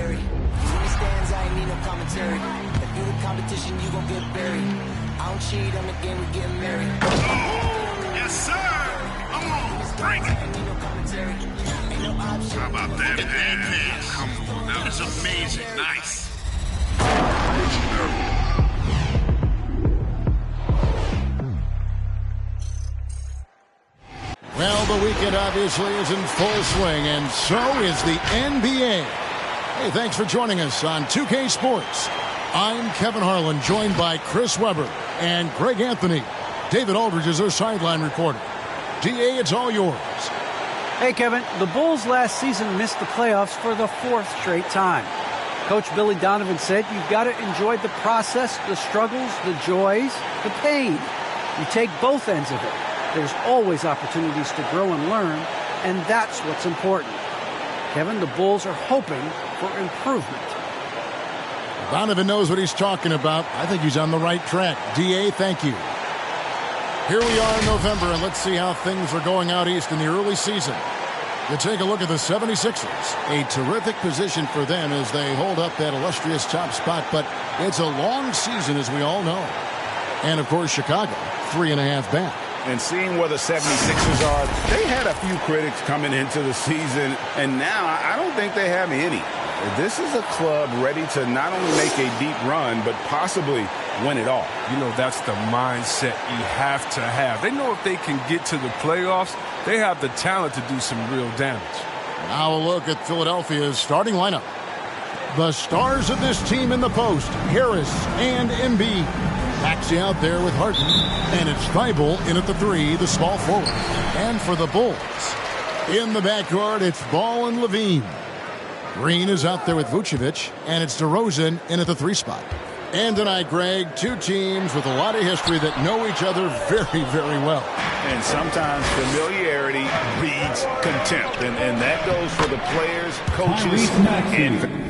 commentary. You in the stands, I ain't need no commentary. If you the competition, you gon' get buried. I don't cheat on the game, we getting married. Oh, yes, sir. Come on, bring it. How about that backhand? Come on, that was amazing. Nice. Well, the weekend obviously is in full swing, and so is the NBA. Hey, thanks for joining us on 2K Sports. I'm Kevin Harlan, joined by Chris Webber and Greg Anthony. David Aldridge is our sideline reporter. DA, it's all yours. Hey, Kevin. The Bulls last season missed the playoffs for the fourth straight time. Coach Billy Donovan said you've got to enjoy the process, the struggles, the joys, the pain. You take both ends of it. There's always opportunities to grow and learn, and that's what's important. Kevin, the Bulls are hoping for improvement. Donovan knows what he's talking about. I think he's on the right track. DA, thank you. Here we are in November, and let's see how things are going out east in the early season. You take a look at the 76ers. A terrific position for them as they hold up that illustrious top spot, but it's a long season, as we all know. And, of course, Chicago, 3.5 back. And seeing where the 76ers are, they had a few critics coming into the season, and now I don't think they have any. This is a club ready to not only make a deep run, but possibly win it all. You know, that's the mindset you have to have. They know if they can get to the playoffs, they have the talent to do some real damage. Now a look at Philadelphia's starting lineup. The stars of this team in the post, Harris and Embiid. Maxey out there with Harden. And it's Thibault in at the 3, the small forward. And for the Bulls, in the backcourt, it's Ball and Levine. Green is out there with Vucevic, and it's DeRozan in at the 3 spot. And tonight, Greg, two teams with a lot of history that know each other very, very well. And sometimes familiarity breeds contempt, and that goes for the players, coaches, and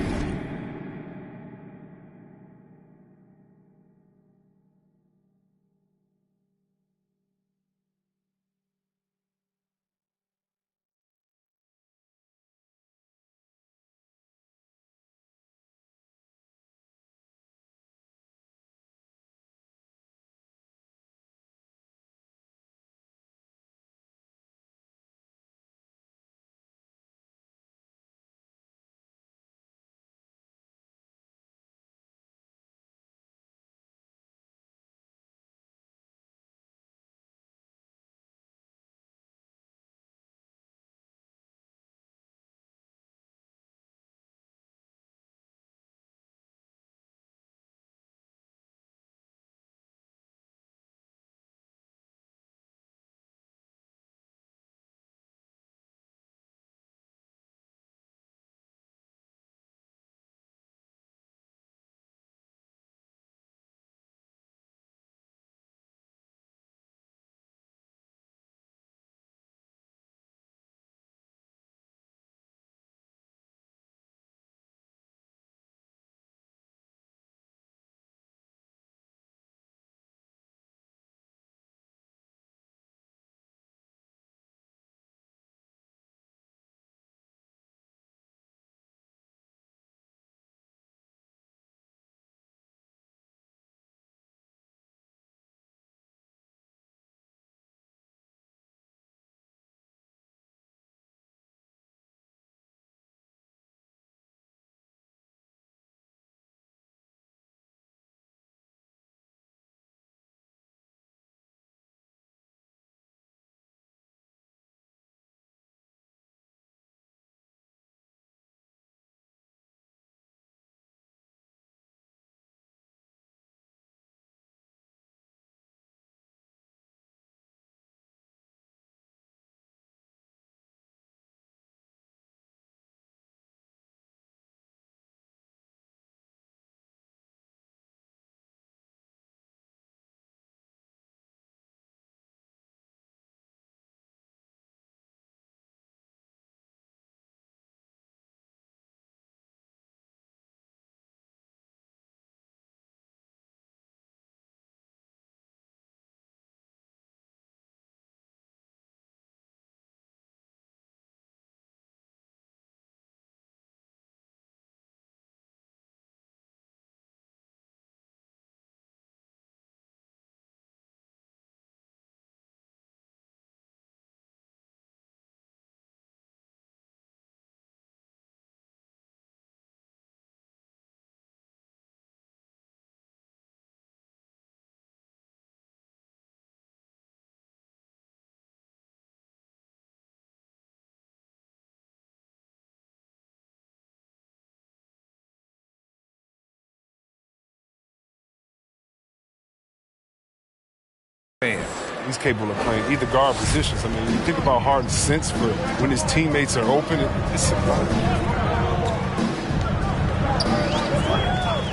He's capable of playing either guard positions. I mean, you think about Harden's sense for when his teammates are open. It's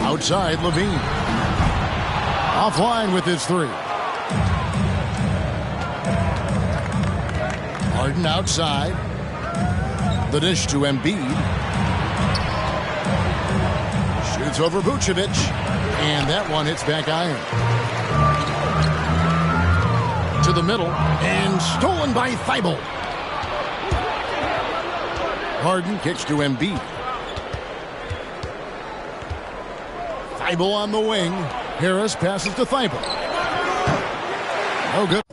Outside, Levine. Offline with his three. Harden outside. The dish to Embiid. Shoots over Vucevic. And that one hits back iron. To the middle. And stolen by Thibault. Harden kicks to Embiid. Thibault on the wing. Harris passes to Thibault. No good.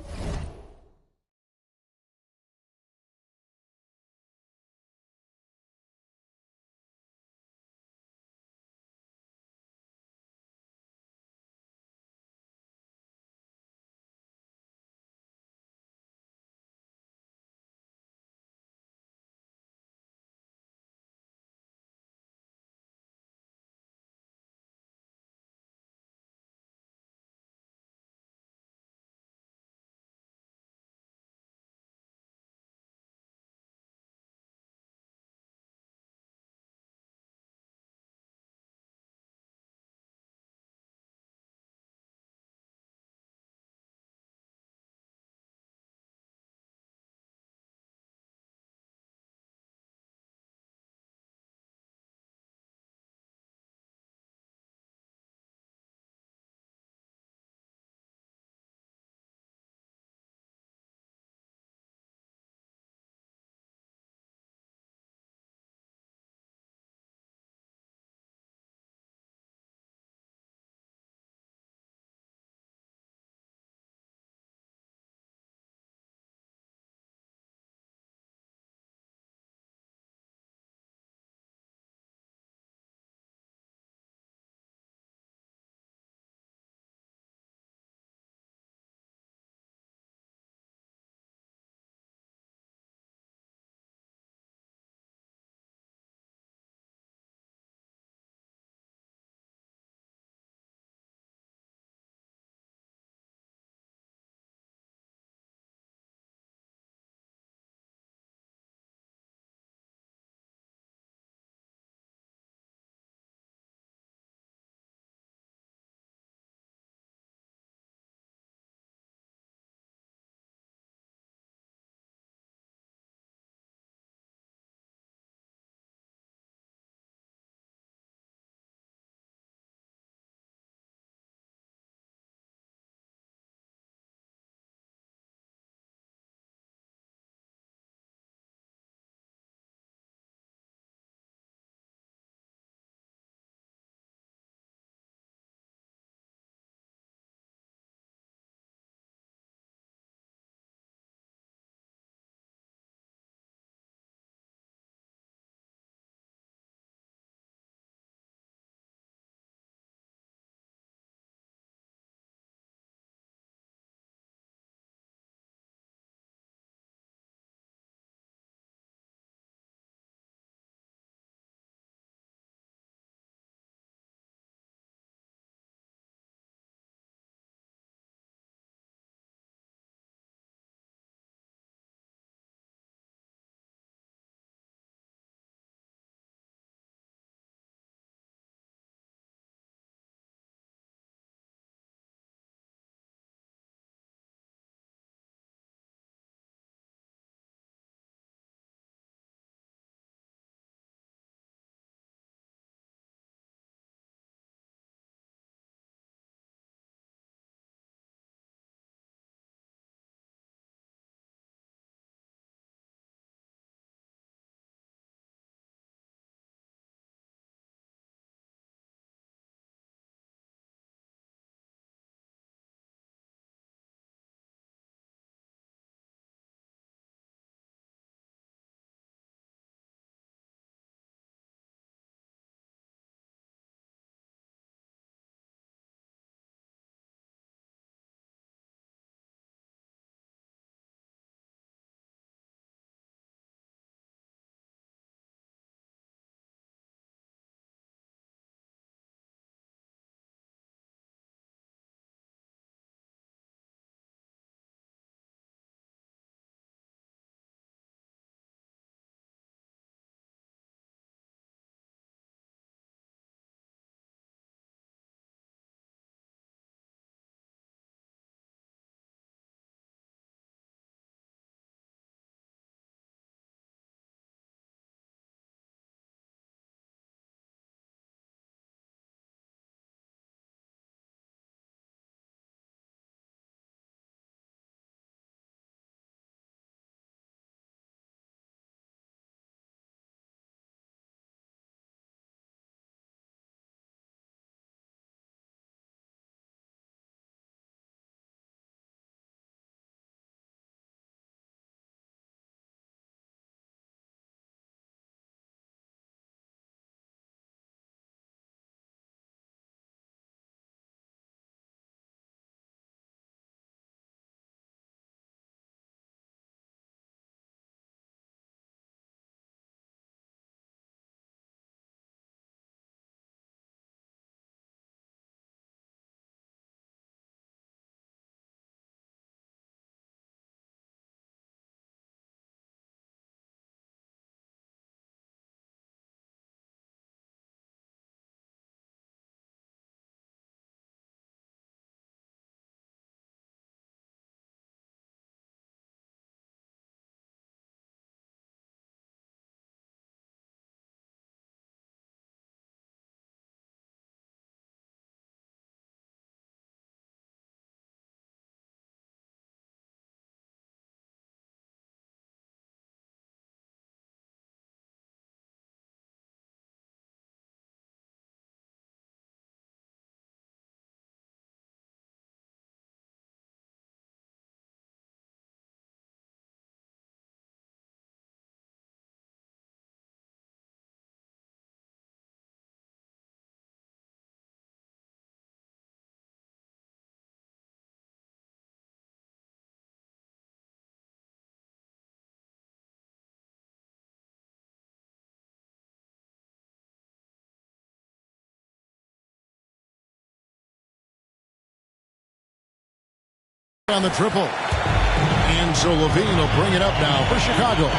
On the triple. And so Levine will bring it up now for Chicago.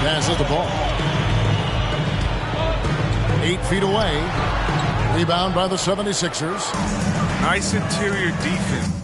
Passes the ball. 8 feet away. Rebound by the 76ers. Nice interior defense.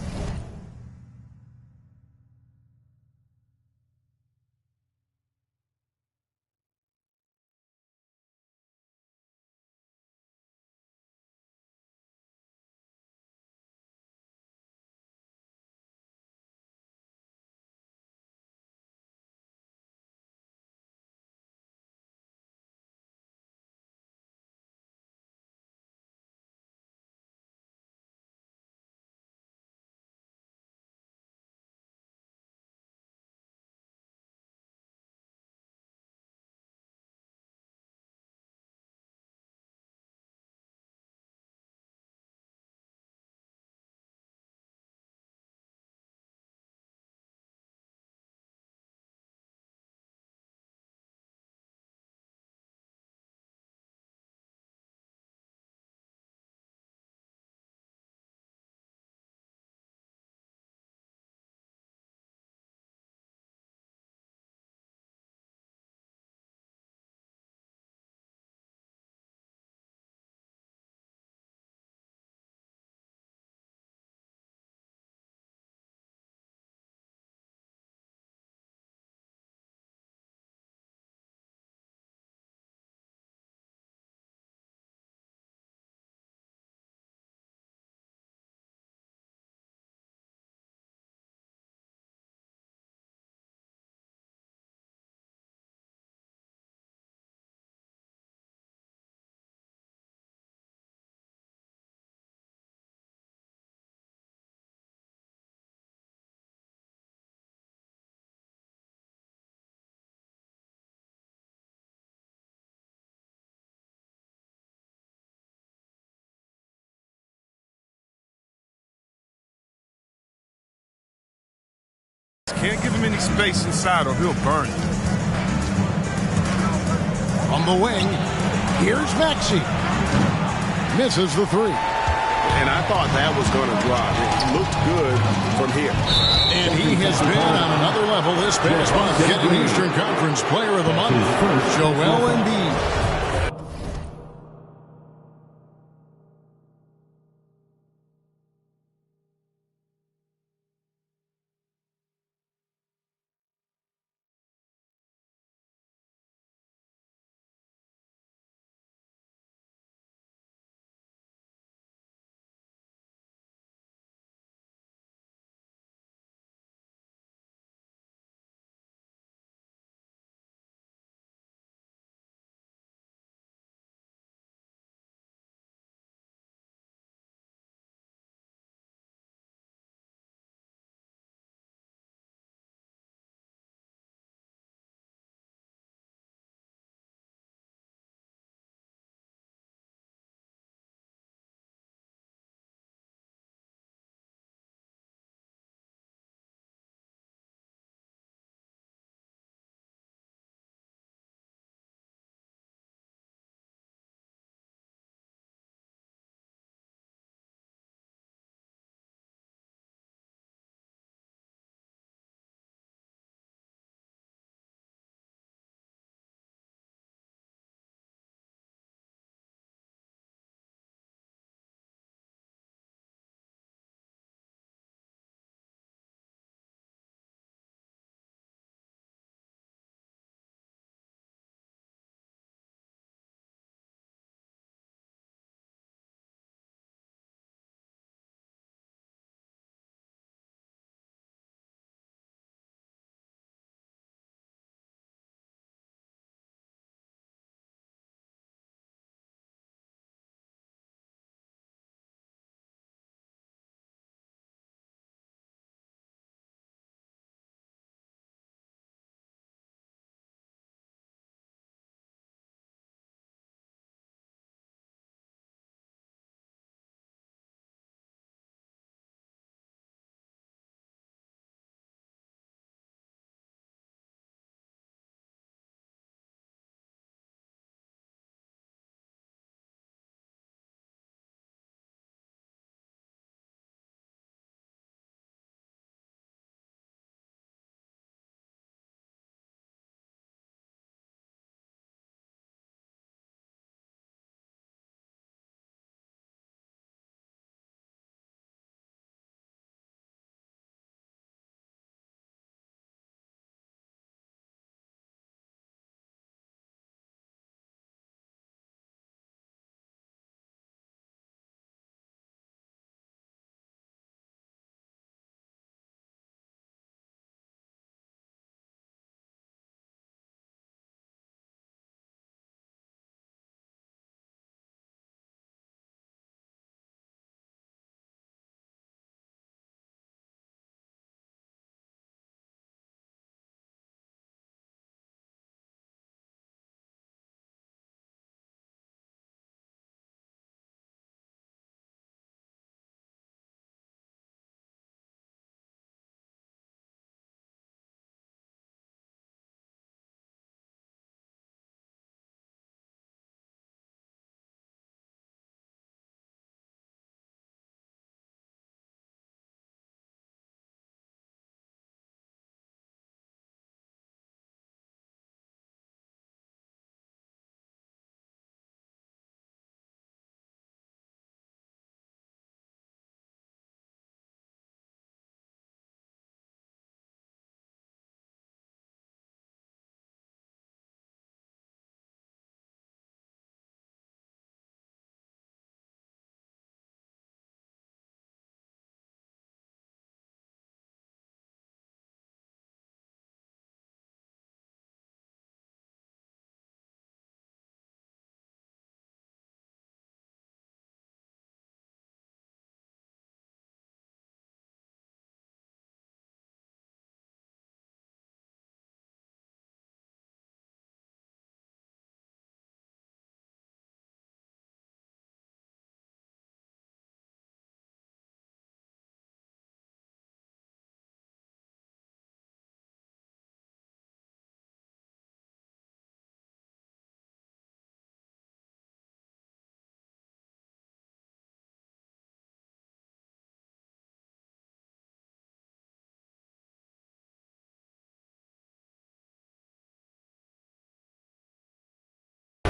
Can't give him any space inside or he'll burn you. On the wing, here's Maxey. Misses the three. And I thought that was going to drop. It looked good from here. And he has been on another level this past month, getting Eastern Conference Player of the Month, Joel Embiid.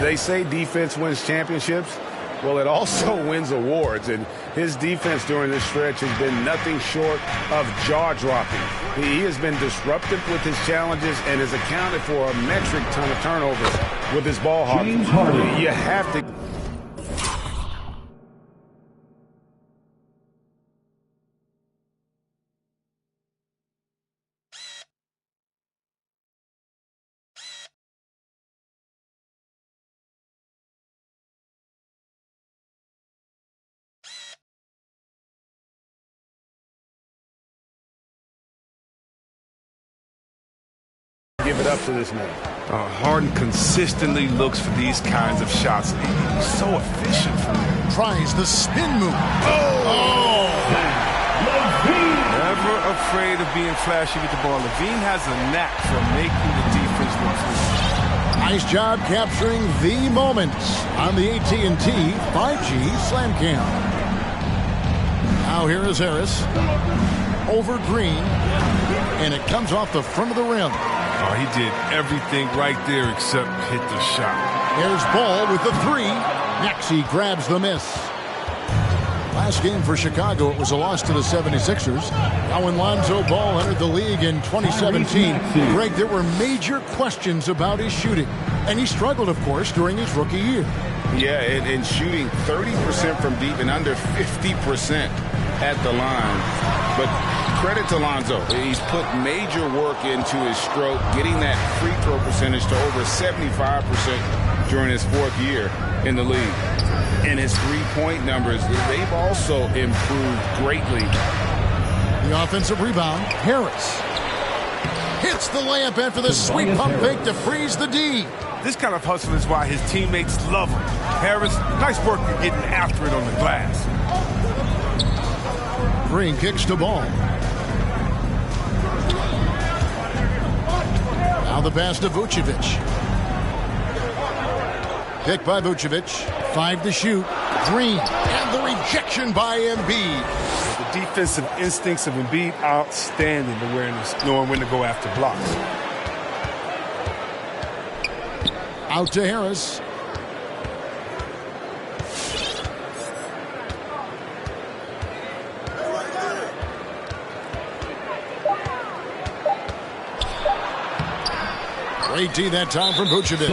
They say defense wins championships. Well, it also wins awards, and his defense during this stretch has been nothing short of jaw-dropping. He has been disruptive with his challenges and has accounted for a metric ton of turnovers with his ball hawking. You have to... give it up to this man. Harden consistently looks for these kinds of shots. He's so efficient from there. Tries the spin move. Never afraid of being flashy with the ball. Levine has a knack for making the defense look foolish. Nice job capturing the moments on the AT&T 5G Slam Cam. Now here is Harris. Over Green. And it comes off the front of the rim. Oh, he did everything right there except hit the shot. There's Ball with the three. Maxey grabs the miss. Last game for Chicago, it was a loss to the 76ers. Now when Lonzo Ball entered the league in 2017, Greg, there were major questions about his shooting. And he struggled, of course, during his rookie year. Yeah, and shooting 30% from deep and under 50% at the line. But credit to Lonzo. He's put major work into his stroke, getting that free throw percentage to over 75% during his fourth year in the league. And his three-point numbers, they've also improved greatly. The offensive rebound, Harris. Hits the layup after the sweet pump fake to freeze the D. This kind of hustle is why his teammates love him. Harris, nice work for getting after it on the glass. Green kicks to Ball. Now the pass to Vucevic. Pick by Vucevic. 5 to shoot. Green. And the rejection by Embiid. The defensive instincts of Embiid, outstanding awareness, knowing when to go after blocks. Out to Harris. Great D that time from Vucevic.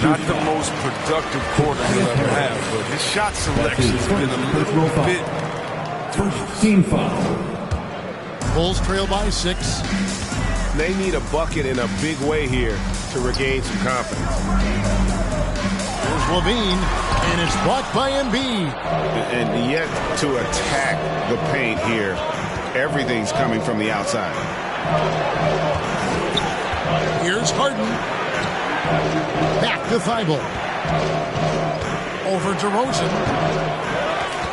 Not the most productive quarter he'll ever have, but his shot selection has been a little bit... Team foul. Bulls trail by 6. They need a bucket in a big way here to regain some confidence. There's Levine, and it's blocked by Embiid. And yet to attack the paint here, everything's coming from the outside. Here's Harden. Back to Thibault. Over to Rosen.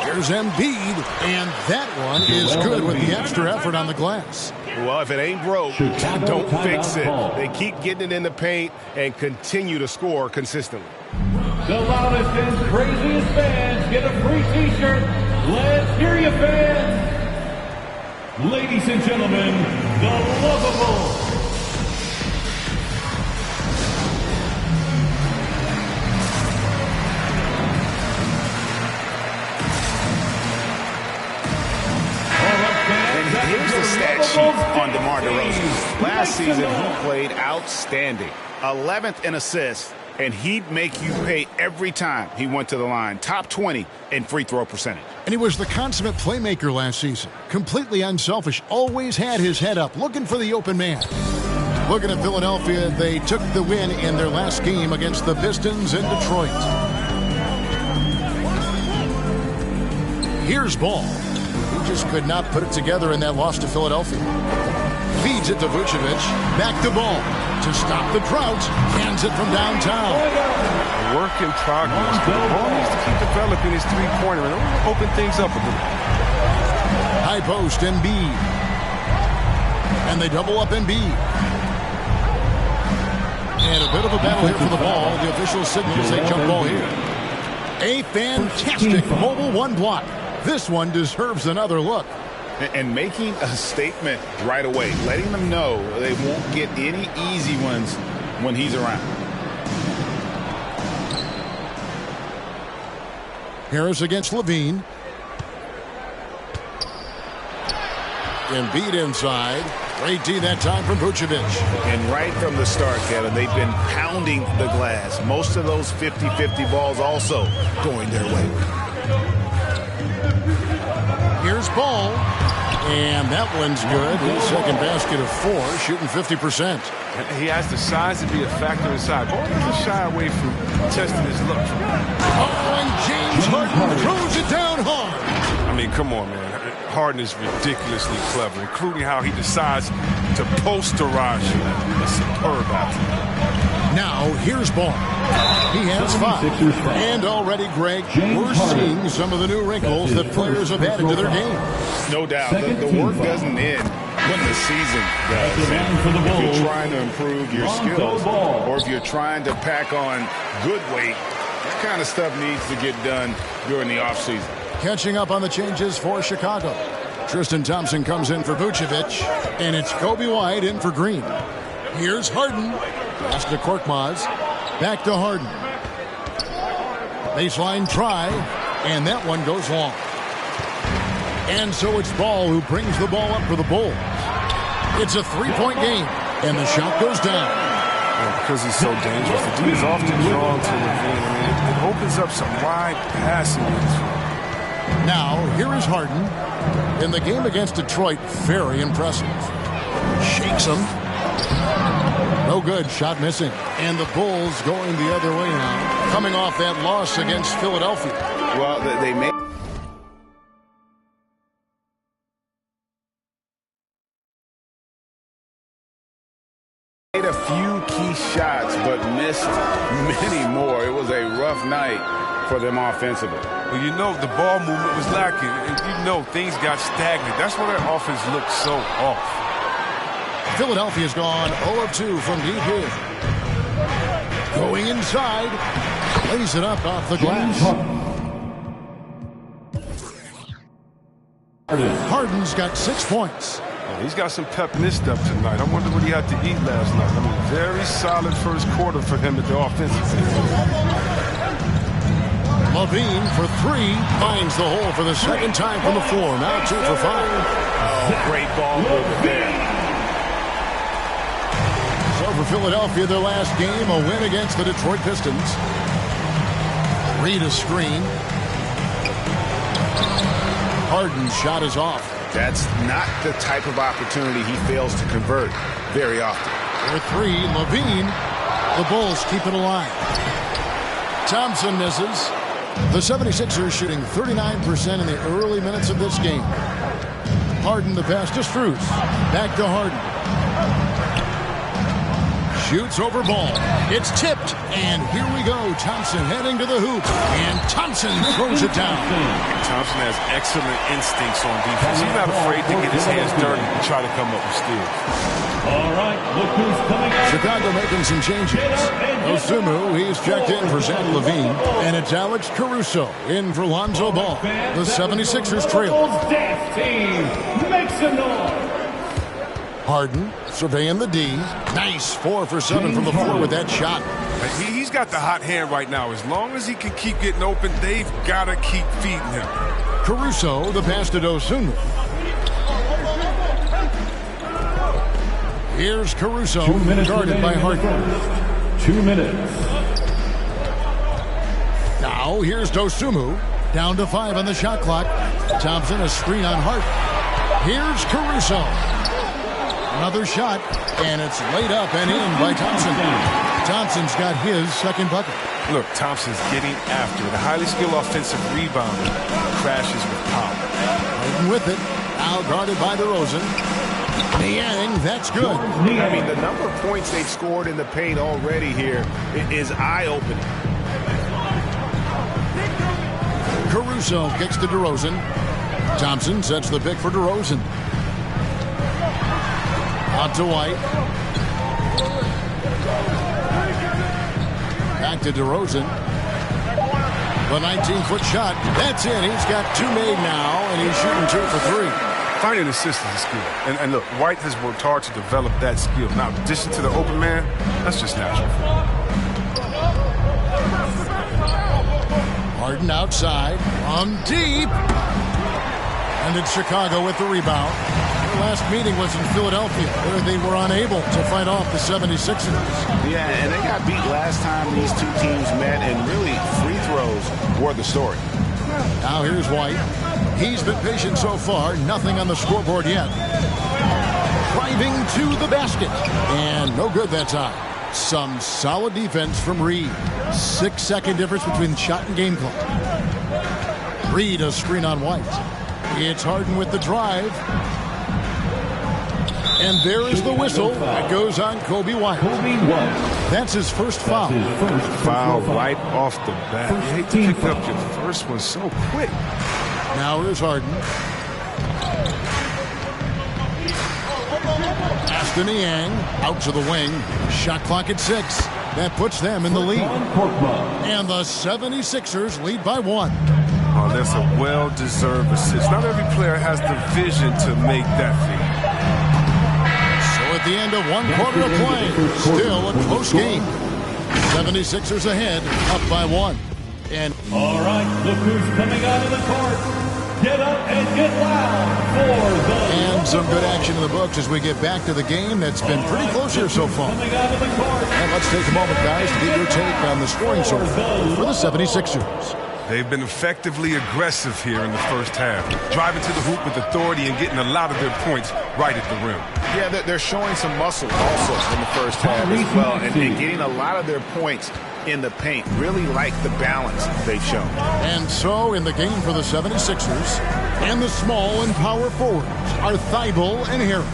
Here's Embiid, and that one is good with the extra effort on the glass. Well, if it ain't broke, don't fix it. They keep getting it in the paint and continue to score consistently. The loudest and craziest fans get a free t-shirt. Let's hear you, fans. Ladies and gentlemen, the lovable Here's the stat sheet on DeMar DeRozan. Last season, he played outstanding. 11th in assists, and he'd make you pay every time he went to the line. Top 20 in free throw percentage. And he was the consummate playmaker last season. Completely unselfish, always had his head up, looking for the open man. Looking at Philadelphia, they took the win in their last game against the Pistons in Detroit. Here's Ball. He just could not put it together in that loss to Philadelphia. Feeds it to Vucevic. Back to Ball. To stop the drought. Hands it from downtown. Work in progress. Ball needs to keep developing his three-pointer and open things up a little. High post, Embiid. And they double up Embiid. And a bit of a battle here for the ball. The official signals a jump ball here. A fantastic mobile one block. This one deserves another look. And making a statement right away, letting them know they won't get any easy ones when he's around. Harris against Levine. Embiid inside. Great D that time from Vucevic. And right from the start, Kevin, they've been pounding the glass. Most of those 50-50 balls also going their way. Here's Ball. And that one's good. His second basket of 4, shooting 50%. He has the size to be a factor inside. Ball doesn't shy away from testing his look. Oh, and James Harden throws it down hard. I mean, come on, man. Harden is ridiculously clever, including how he decides to posterize you. A superb athlete. Now, here's Ball. He has 5. And already, Greg, we're seeing some of the new wrinkles that players have added to their game. No doubt. The work doesn't end when the season does. And if you're trying to improve your skills or if you're trying to pack on good weight, that kind of stuff needs to get done during the offseason. Catching up on the changes for Chicago. Tristan Thompson comes in for Vucevic, and it's Kobe White in for Green. Here's Harden. Pass to Korkmaz. Back to Harden. Baseline try, and that one goes long. And so it's Ball who brings the ball up for the Bulls. It's a 3-point game, and the shot goes down. Yeah, because he's so dangerous, the D is often drawn to Levine. I mean, it opens up some wide passing lanes. Now, here is Harden. In the game against Detroit, very impressive. Shakes him. No good, shot missing. And the Bulls going the other way now, coming off that loss against Philadelphia. Well, they made a few key shots, but missed many more. It was a rough night for them offensively. Well, you know, the ball movement was lacking, and you know things got stagnant. That's why their offense looked so off. Philadelphia's gone 0 of 2 from deep here. Going inside, lays it up off the glass. Harden's got 6 points. Yeah, he's got some pep in his step tonight. I wonder what he had to eat last night. I mean, very solid first quarter for him at the offensive end. Levine for 3, finds the hole for the second time from the floor. Now 2 for 5. Oh, great ball movement there. So for Philadelphia, their last game, a win against the Detroit Pistons. Reed a screen. Harden's shot is off. That's not the type of opportunity he fails to convert very often. For 3, Levine. The Bulls keep it alive. Thompson misses. The 76ers shooting 39% in the early minutes of this game. Harden the pass to Strus. Back to Harden. Shoots over Ball. It's tipped. And here we go. Thompson heading to the hoop. And Thompson throws it down. Thompson has excellent instincts on defense. He's not afraid to get his hands dirty and try to come up with steals. All right, look who's coming out. Chicago making some changes. Osumu, he's checked in for Zach Levine. And it's Alex Caruso in for Lonzo Ball. The 76ers trail. Dance team, make some noise. Harden surveying the D. Nice 4 for 7 from the floor with that shot. He's got the hot hand right now. As long as he can keep getting open, they've got to keep feeding him. Caruso, the pass to Osumu. Here's Caruso, guarded by Harden. 2 minutes. Now here's Dosunmu, down to 5 on the shot clock. Thompson, a screen on Harden. Here's Caruso. Another shot, and it's laid up and in by Thompson. Thompson's got his second bucket. Look, Thompson's getting after it. A highly skilled offensive rebounder crashes with power. Harden with it, now guarded by DeRozan. Niang, that's good. I mean, the number of points they've scored in the paint already here is eye-opening. Caruso kicks to DeRozan. Thompson sets the pick for DeRozan. Out to White. Back to DeRozan. The 19-foot shot. That's in. He's got 2 made now, and he's shooting 2 for 3. Finding assists is a skill. And look, White has worked hard to develop that skill. Now, in addition to the open man, that's just natural. Harden outside from deep. And it's Chicago with the rebound. Their last meeting was in Philadelphia, where they were unable to fight off the 76ers. Yeah, and they got beat last time these two teams met, and really free throws were the story. Now here's White. He's been patient so far. Nothing on the scoreboard yet. Driving to the basket. And no good that time. Some solid defense from Reed. 6-second difference between shot and game clock. Reed a screen on White. It's Harden with the drive. And there is the whistle that goes on Kobe White. That's his first foul. Foul right off the bat. You hate to pick up your first one so quick. Now here's Harden. Aston Yang out to the wing. Shot clock at 6. That puts them in the lead. And the 76ers lead by 1. Oh, that's a well-deserved assist. Not every player has the vision to make that feed. So at the end of one quarter of play, still a close game. 76ers ahead, up by 1. And all right, look who's coming out of the court. Get up and get loud for the... And some good action in the books as we get back to the game that's been pretty close here so far. And let's take a moment, guys, to get your take on the scoring so far for the 76ers. They've been effectively aggressive here in the first half, driving to the hoop with authority and getting a lot of their points right at the rim. Yeah, they're showing some muscle also in the first half as well, and getting a lot of their points in the paint. Really like the balance they've shown. And so in the game for the 76ers, and the small and power forwards are Thibault and Harris.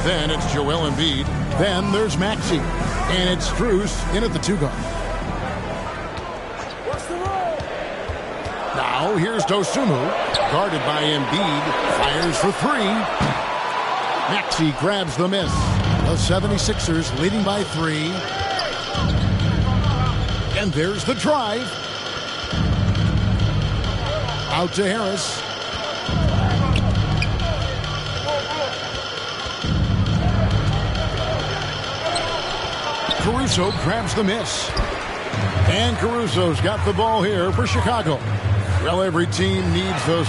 Then it's Joel Embiid. Then there's Maxey. And it's Strus in at the 2 guard. Now here's Dosunmu, guarded by Embiid, fires for 3. Maxey grabs the miss. The 76ers leading by 3. And there's the drive. Out to Harris. Caruso grabs the miss. And Caruso's got the ball here for Chicago. Well, every team needs those.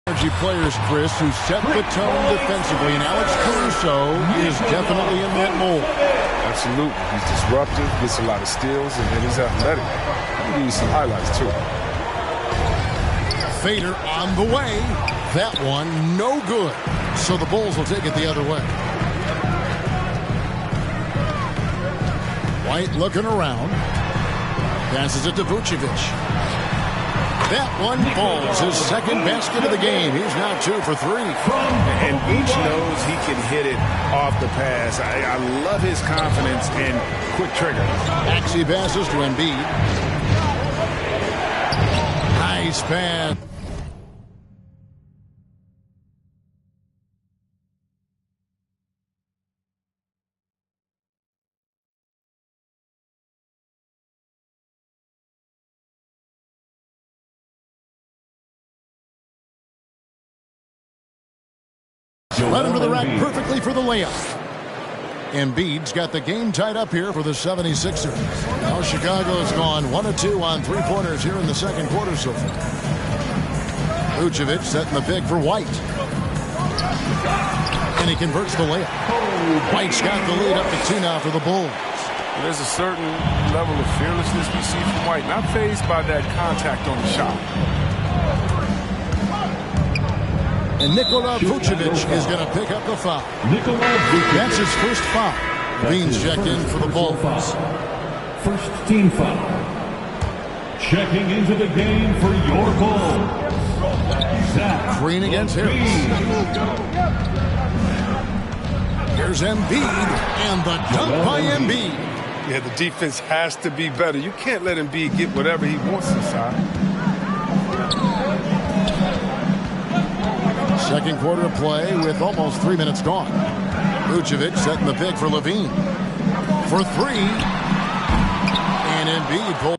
Players, Chris, who set the tone defensively, and Alex Caruso is definitely in that mold. Absolutely. He's disruptive, gets a lot of steals, and he's athletic. I'll give you some highlights, too. Fader on the way. That one, no good. So the Bulls will take it the other way. White looking around. Passes it to Vucevic. That one falls. His second basket of the game. He's now 2 for 3. And each knows he can hit it off the pass. I love his confidence and quick trigger. Maxey passes to Embiid. Nice pass. Led him to the rack perfectly for the layup. Embiid's got the game tied up here for the 76ers. Now Chicago's gone 1 of 2 on three-pointers here in the second quarter so far. Vucevic setting the pick for White. And he converts the layup. White's got the lead up to 2 now for the Bulls. There's a certain level of fearlessness we see from White, not fazed by that contact on the shot. And Nikola Vucevic is going to pick up the foul. That's his first foul. Beans checked in for the Bulls. First team foul. Checking into the game for your Bulls. Green against Harris. Here's Embiid, and the dunk by Embiid. Yeah, the defense has to be better. You can't let Embiid get whatever he wants inside. Second quarter of play with almost 3 minutes gone. Vucevic setting the pick for Levine. For 3. And Embiid pulled.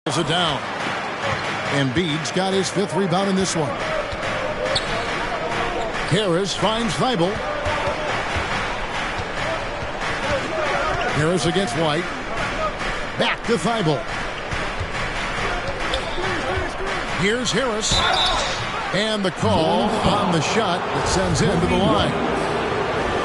It down. Embiid's got his 5th rebound in this one. Harris finds Thibault. Harris against White. Back to Thibault. Here's Harris. And the call on the shot that sends him to the line.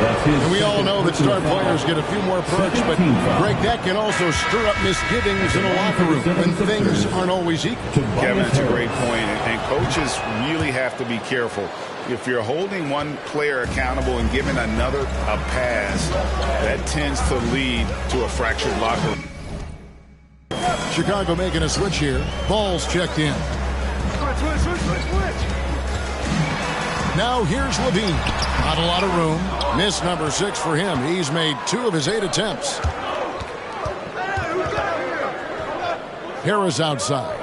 And we all know that star players get a few more perks, but Greg, that can also stir up misgivings in a locker room when things aren't always equal. Kevin, it's a great point, and coaches really have to be careful. If you're holding one player accountable and giving another a pass, that tends to lead to a fractured locker room. Chicago making a switch here. Ball's checked in. Now here's Levine. Not a lot of room. Miss number 6 for him. He's made 2 of his 8 attempts. Harris outside.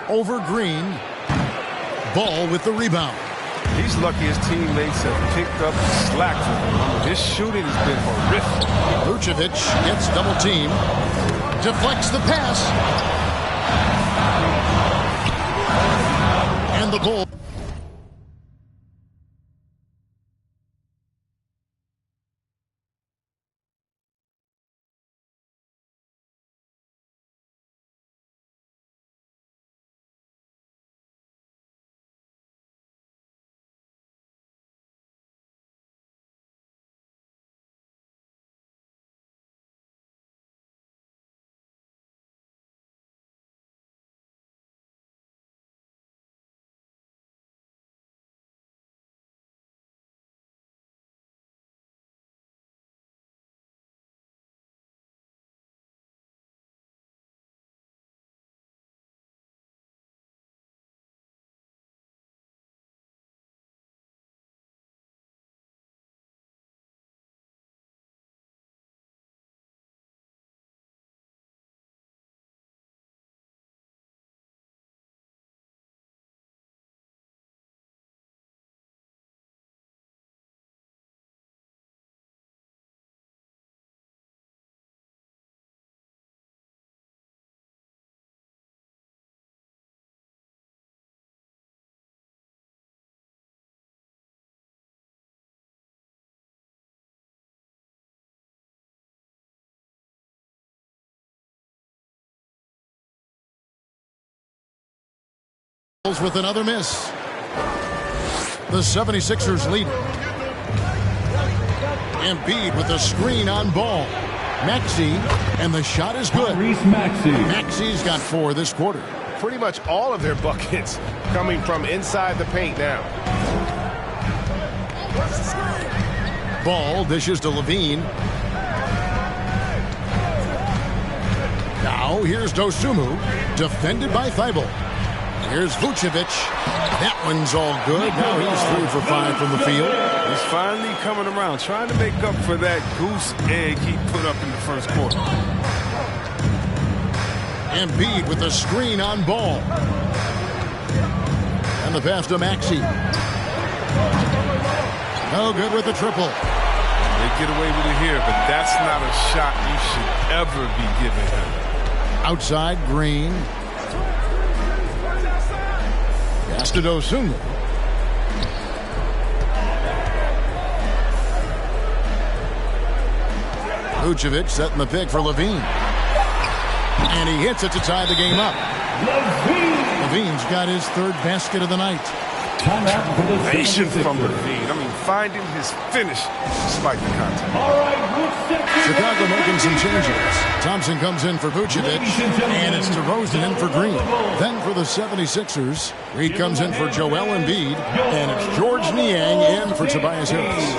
Over Green. Ball with the rebound. He's lucky his teammates have picked up the slack for him. His shooting has been horrific. Vucevic gets double teamed. Deflects the pass. And the Bulls. with another miss. The 76ers lead. Embiid with a screen on Ball. Maxey, and the shot is good. Maxey's got 4 this quarter. Pretty much all of their buckets coming from inside the paint now. Ball dishes to Levine. Now here's Dosunmu, defended by Thibault. Here's Vucevic. That one's all good. Now he's 3 for 5 from the field. He's finally coming around, trying to make up for that goose egg he put up in the first quarter. Embiid with a screen on Ball. And the pass to Maxey. No good with the triple. They get away with it here, but that's not a shot you should ever be giving him. Outside, Green. Pass to Dosunmu. Vucevic setting the pick for Levine. And he hits it to tie the game up. Levine's got his 3rd basket of the night. Patience from Levine. I mean, finding his finish despite the contact. Chicago making some changes. Thompson comes in for Vucevic, and it's DeRozan in for Green. Then for the 76ers, Reed comes in for Joel Embiid, and it's George Niang in for Tobias Harris.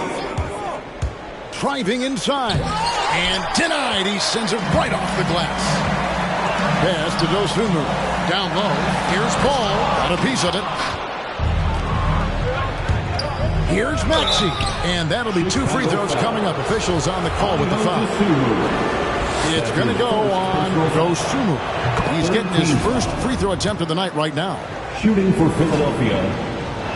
Driving inside, and denied. He sends it right off the glass. Pass to Dosunmu. Down low. Here's Paul. Got a piece of it. Here's Maxey. And that'll be 2 free throws coming up. Officials on the call with the foul. It's going to go on Dosunmu. He's getting his first free throw attempt of the night right now. Shooting for Philadelphia,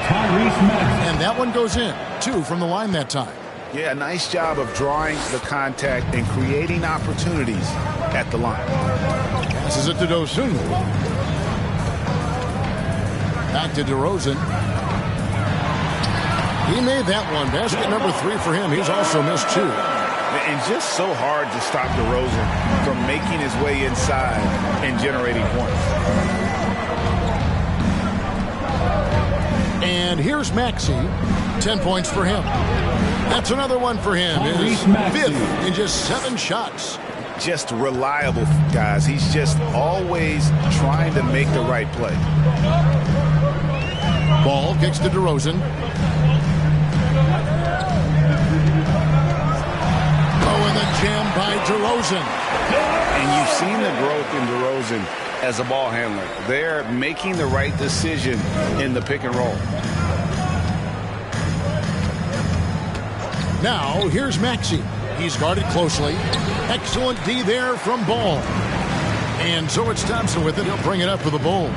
Tyrese Maxey. And that one goes in. 2 from the line that time. Yeah, nice job of drawing the contact and creating opportunities at the line. Passes it to Dosunmu. Back to DeRozan. He made that one. Basket number 3 for him. He's also missed 2. And just so hard to stop DeRozan from making his way inside and generating points. And here's Maxey. 10 points for him. That's another one for him. His 5th in just 7 shots. Just reliable, guys. He's just always trying to make the right play. Ball kicks to DeRozan. Oh, and the jam by DeRozan. And you've seen the growth in DeRozan as a ball handler. They're making the right decision in the pick and roll. Now, here's Maxey. He's guarded closely. Excellent D there from Ball. And so it's Thompson with it. He'll bring it up for the Bulls.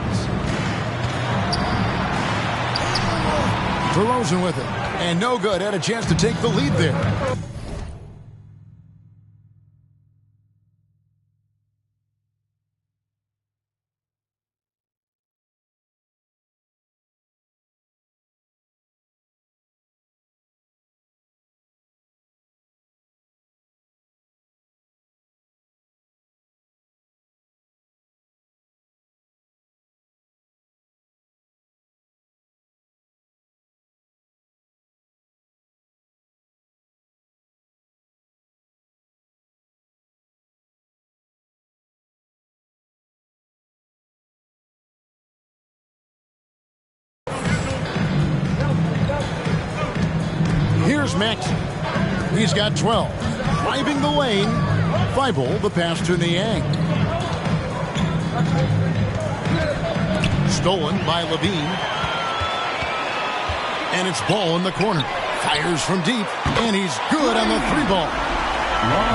DeRozan with it. And no good. Had a chance to take the lead there. Here's Maxey. He's got 12. Driving the lane. Thibault, the pass to Niang. Stolen by Levine. And it's Ball in the corner. Fires from deep. And he's good on the 3-ball.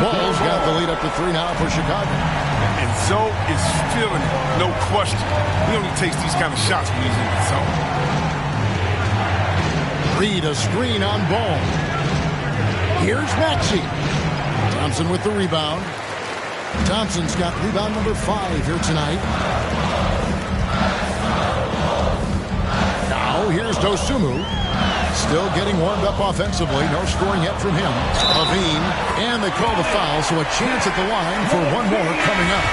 Ball's got the lead up to 3 now for Chicago. And Zoe is feeling it, no question. He only takes these kind of shots when he's in the zone. Reed a screen on Ball. Here's Maxey. Thompson with the rebound. Thompson's got rebound number 5 here tonight. Now here's Dosunmu. Still getting warmed up offensively. No scoring yet from him. Levine. And they call the foul, so a chance at the line for one more coming up.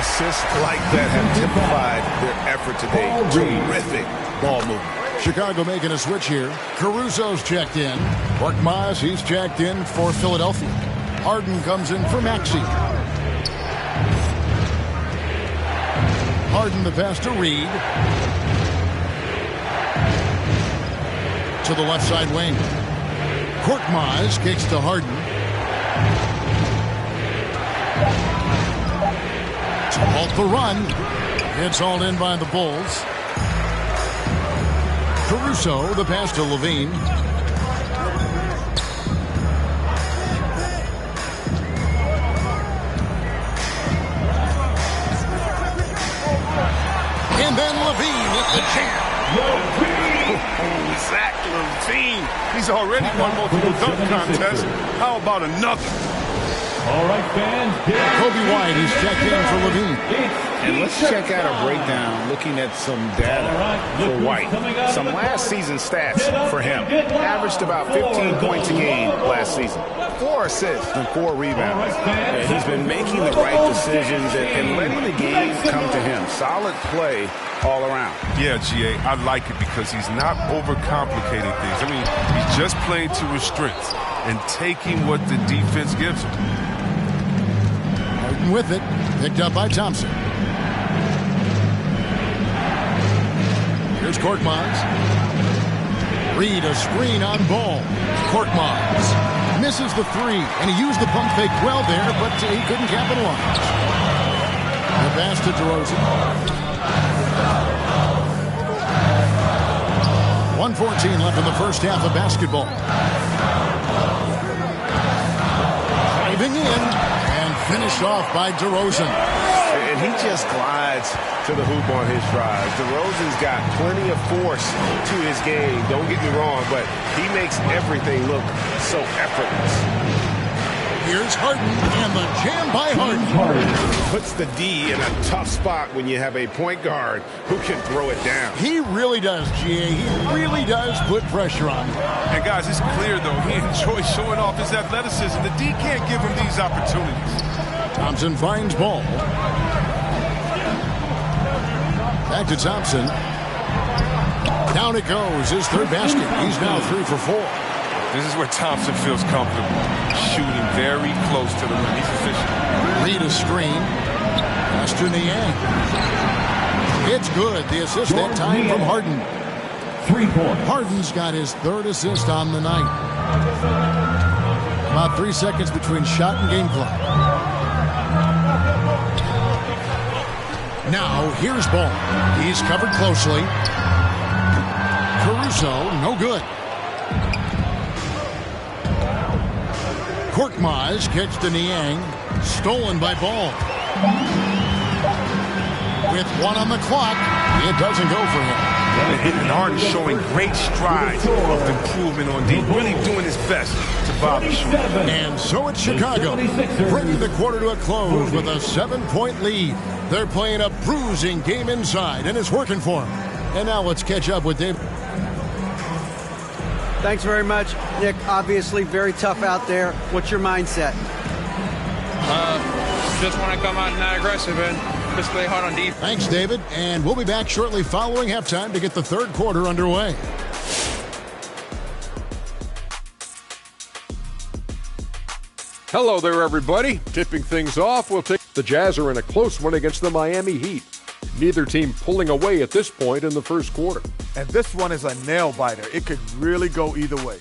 Assists like that have typified their effort today. Terrific ball movement. Chicago making a switch here. Caruso's checked in. Korkmaz, he's checked in for Philadelphia. Harden comes in for Maxey. Harden the pass to Reed. To the left side wing. Korkmaz kicks to Harden. To halt the run. It's hauled in by the Bulls. Caruso, the pass to Levine. And then Levine with the jam. Zach LaVine. He's already won multiple dunk contests. How about another? All right, fans. Kobe White is checked in for Levine. And let's check out a breakdown looking at some data for White. Some last season stats for him. Averaged about 15 points a game last season. 4 assists and 4 rebounds. And he's been making the right decisions and letting the game come to him. Solid play all around. Yeah, GA, I like it because he's not overcomplicating things. I mean, he's just playing to his strengths and taking what the defense gives him. Harden with it. Picked up by Thompson. Here's Korkmaz. Reed a screen on ball. Korkmaz misses the three, and he used the pump fake well there, but he couldn't capitalize. The pass to DeRozan. 1:14 left in the first half of basketball. Driving in and finished off by DeRozan. And he just glides to the hoop on his drive. DeRozan's got plenty of force to his game. Don't get me wrong, but he makes everything look so effortless. Here's Harden and the jam by Harden. Puts the D in a tough spot when you have a point guard who can throw it down. He really does, GA. He really does put pressure on him. And guys, it's clear, though, he enjoys showing off his athleticism. The D can't give him these opportunities. Thompson finds ball. Back to Thompson. Down it goes. His third basket. He's now 3 for 4. This is where Thompson feels comfortable. Shooting very close to the rim. He's efficient. Reed a screen. Pass to Niang. It's good. The assist that time from Harden. 3 points. Harden's got his third assist on the night. About 3 seconds between shot and game clock. Now, here's ball. He's covered closely. Caruso, no good. Korkmaz kicks to Niang. Stolen by Ball. With 1 on the clock, it doesn't go for him. And Harden's showing great strides of improvement on D. Really doing his best to bother shooting. And so it's Chicago, bringing the quarter to a close with a 7-point lead. They're playing a bruising game inside, and it's working for them. And now let's catch up with David. Thanks very much, Nick. Obviously very tough out there. What's your mindset? Just want to come out and not aggressive and just play hard on defense. Thanks, David. And we'll be back shortly following halftime to get the third quarter underway. Hello there, everybody. Tipping things off, we'll take the Jazz are in a close one against the Miami Heat. Neither team pulling away at this point in the first quarter. And this one is a nail-biter. It could really go either way.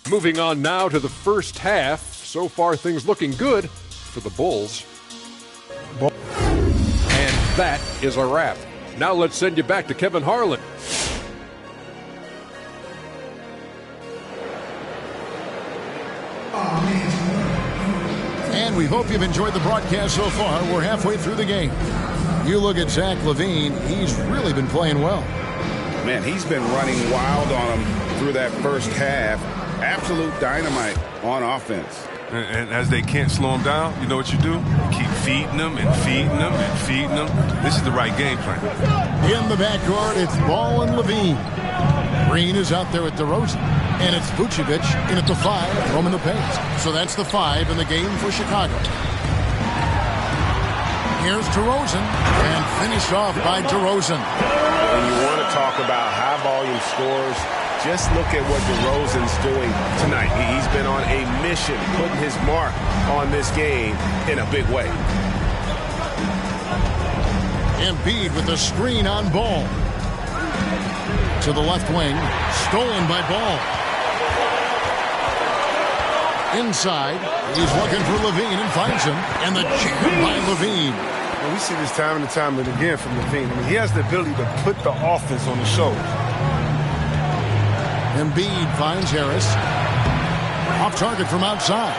Moving on now to the first half. So far, things looking good for the Bulls. And that is a wrap. Now let's send you back to Kevin Harlan. And we hope you've enjoyed the broadcast so far. We're halfway through the game. You look at Zach LaVine, he's really been playing well. Man, he's been running wild on him through that first half. Absolute dynamite on offense. And as they can't slow him down, you know what you do? You keep feeding them and feeding them and feeding them. This is the right game plan. In the backcourt, it's Ball and Levine. Green is out there with DeRozan. And it's Vucevic in at the 5, roaming the paint. So that's the 5 in the game for Chicago. Here's DeRozan, and finished off by DeRozan. And you want to talk about high-volume scores, just look at what DeRozan's doing tonight. He's been on a mission, putting his mark on this game in a big way. Embiid with a screen on Ball. To the left wing, stolen by Ball. Inside, he's looking for Levine and finds him, and the jam by Levine. Well, we see this time and time and again from Levine. I mean, he has the ability to put the offense on the shoulders. Embiid finds Harris. Off target from outside.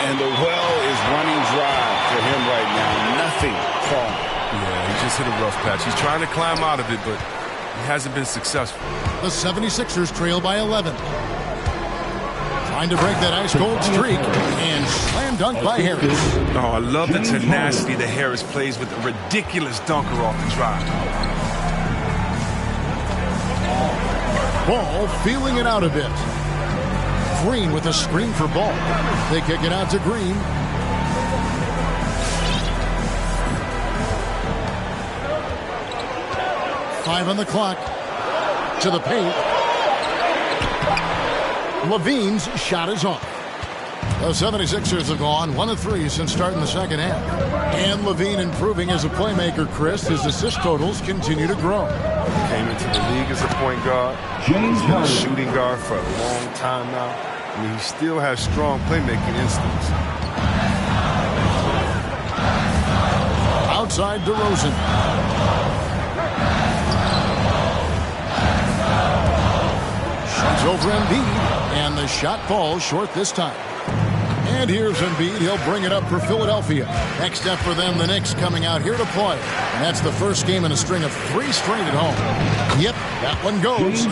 And the well is running dry for him right now. Nothing falling. Yeah, he just hit a rough patch. He's trying to climb out of it, but he hasn't been successful. The 76ers trail by 11. Trying to break that ice-cold streak, and slam dunk by Harris. Oh, I love the tenacity that Harris plays with a ridiculous dunker off the drive. Ball feeling it out a bit. Green with a screen for Ball. They kick it out to Green. Five on the clock. To the paint. Levine's shot is off. The 76ers have gone 1 of 3 since starting the second half. And Levine improving as a playmaker, Chris. His assist totals continue to grow. Came into the league as a point guard. He's been a shooting guard for a long time now. I mean, he still has strong playmaking instincts. Outside DeRozan. Shoots over Embiid. And the shot falls short this time. And here's Embiid. He'll bring it up for Philadelphia. Next step for them, the Knicks coming out here to play. And that's the first game in a string of 3 straight at home. Yep, that one goes.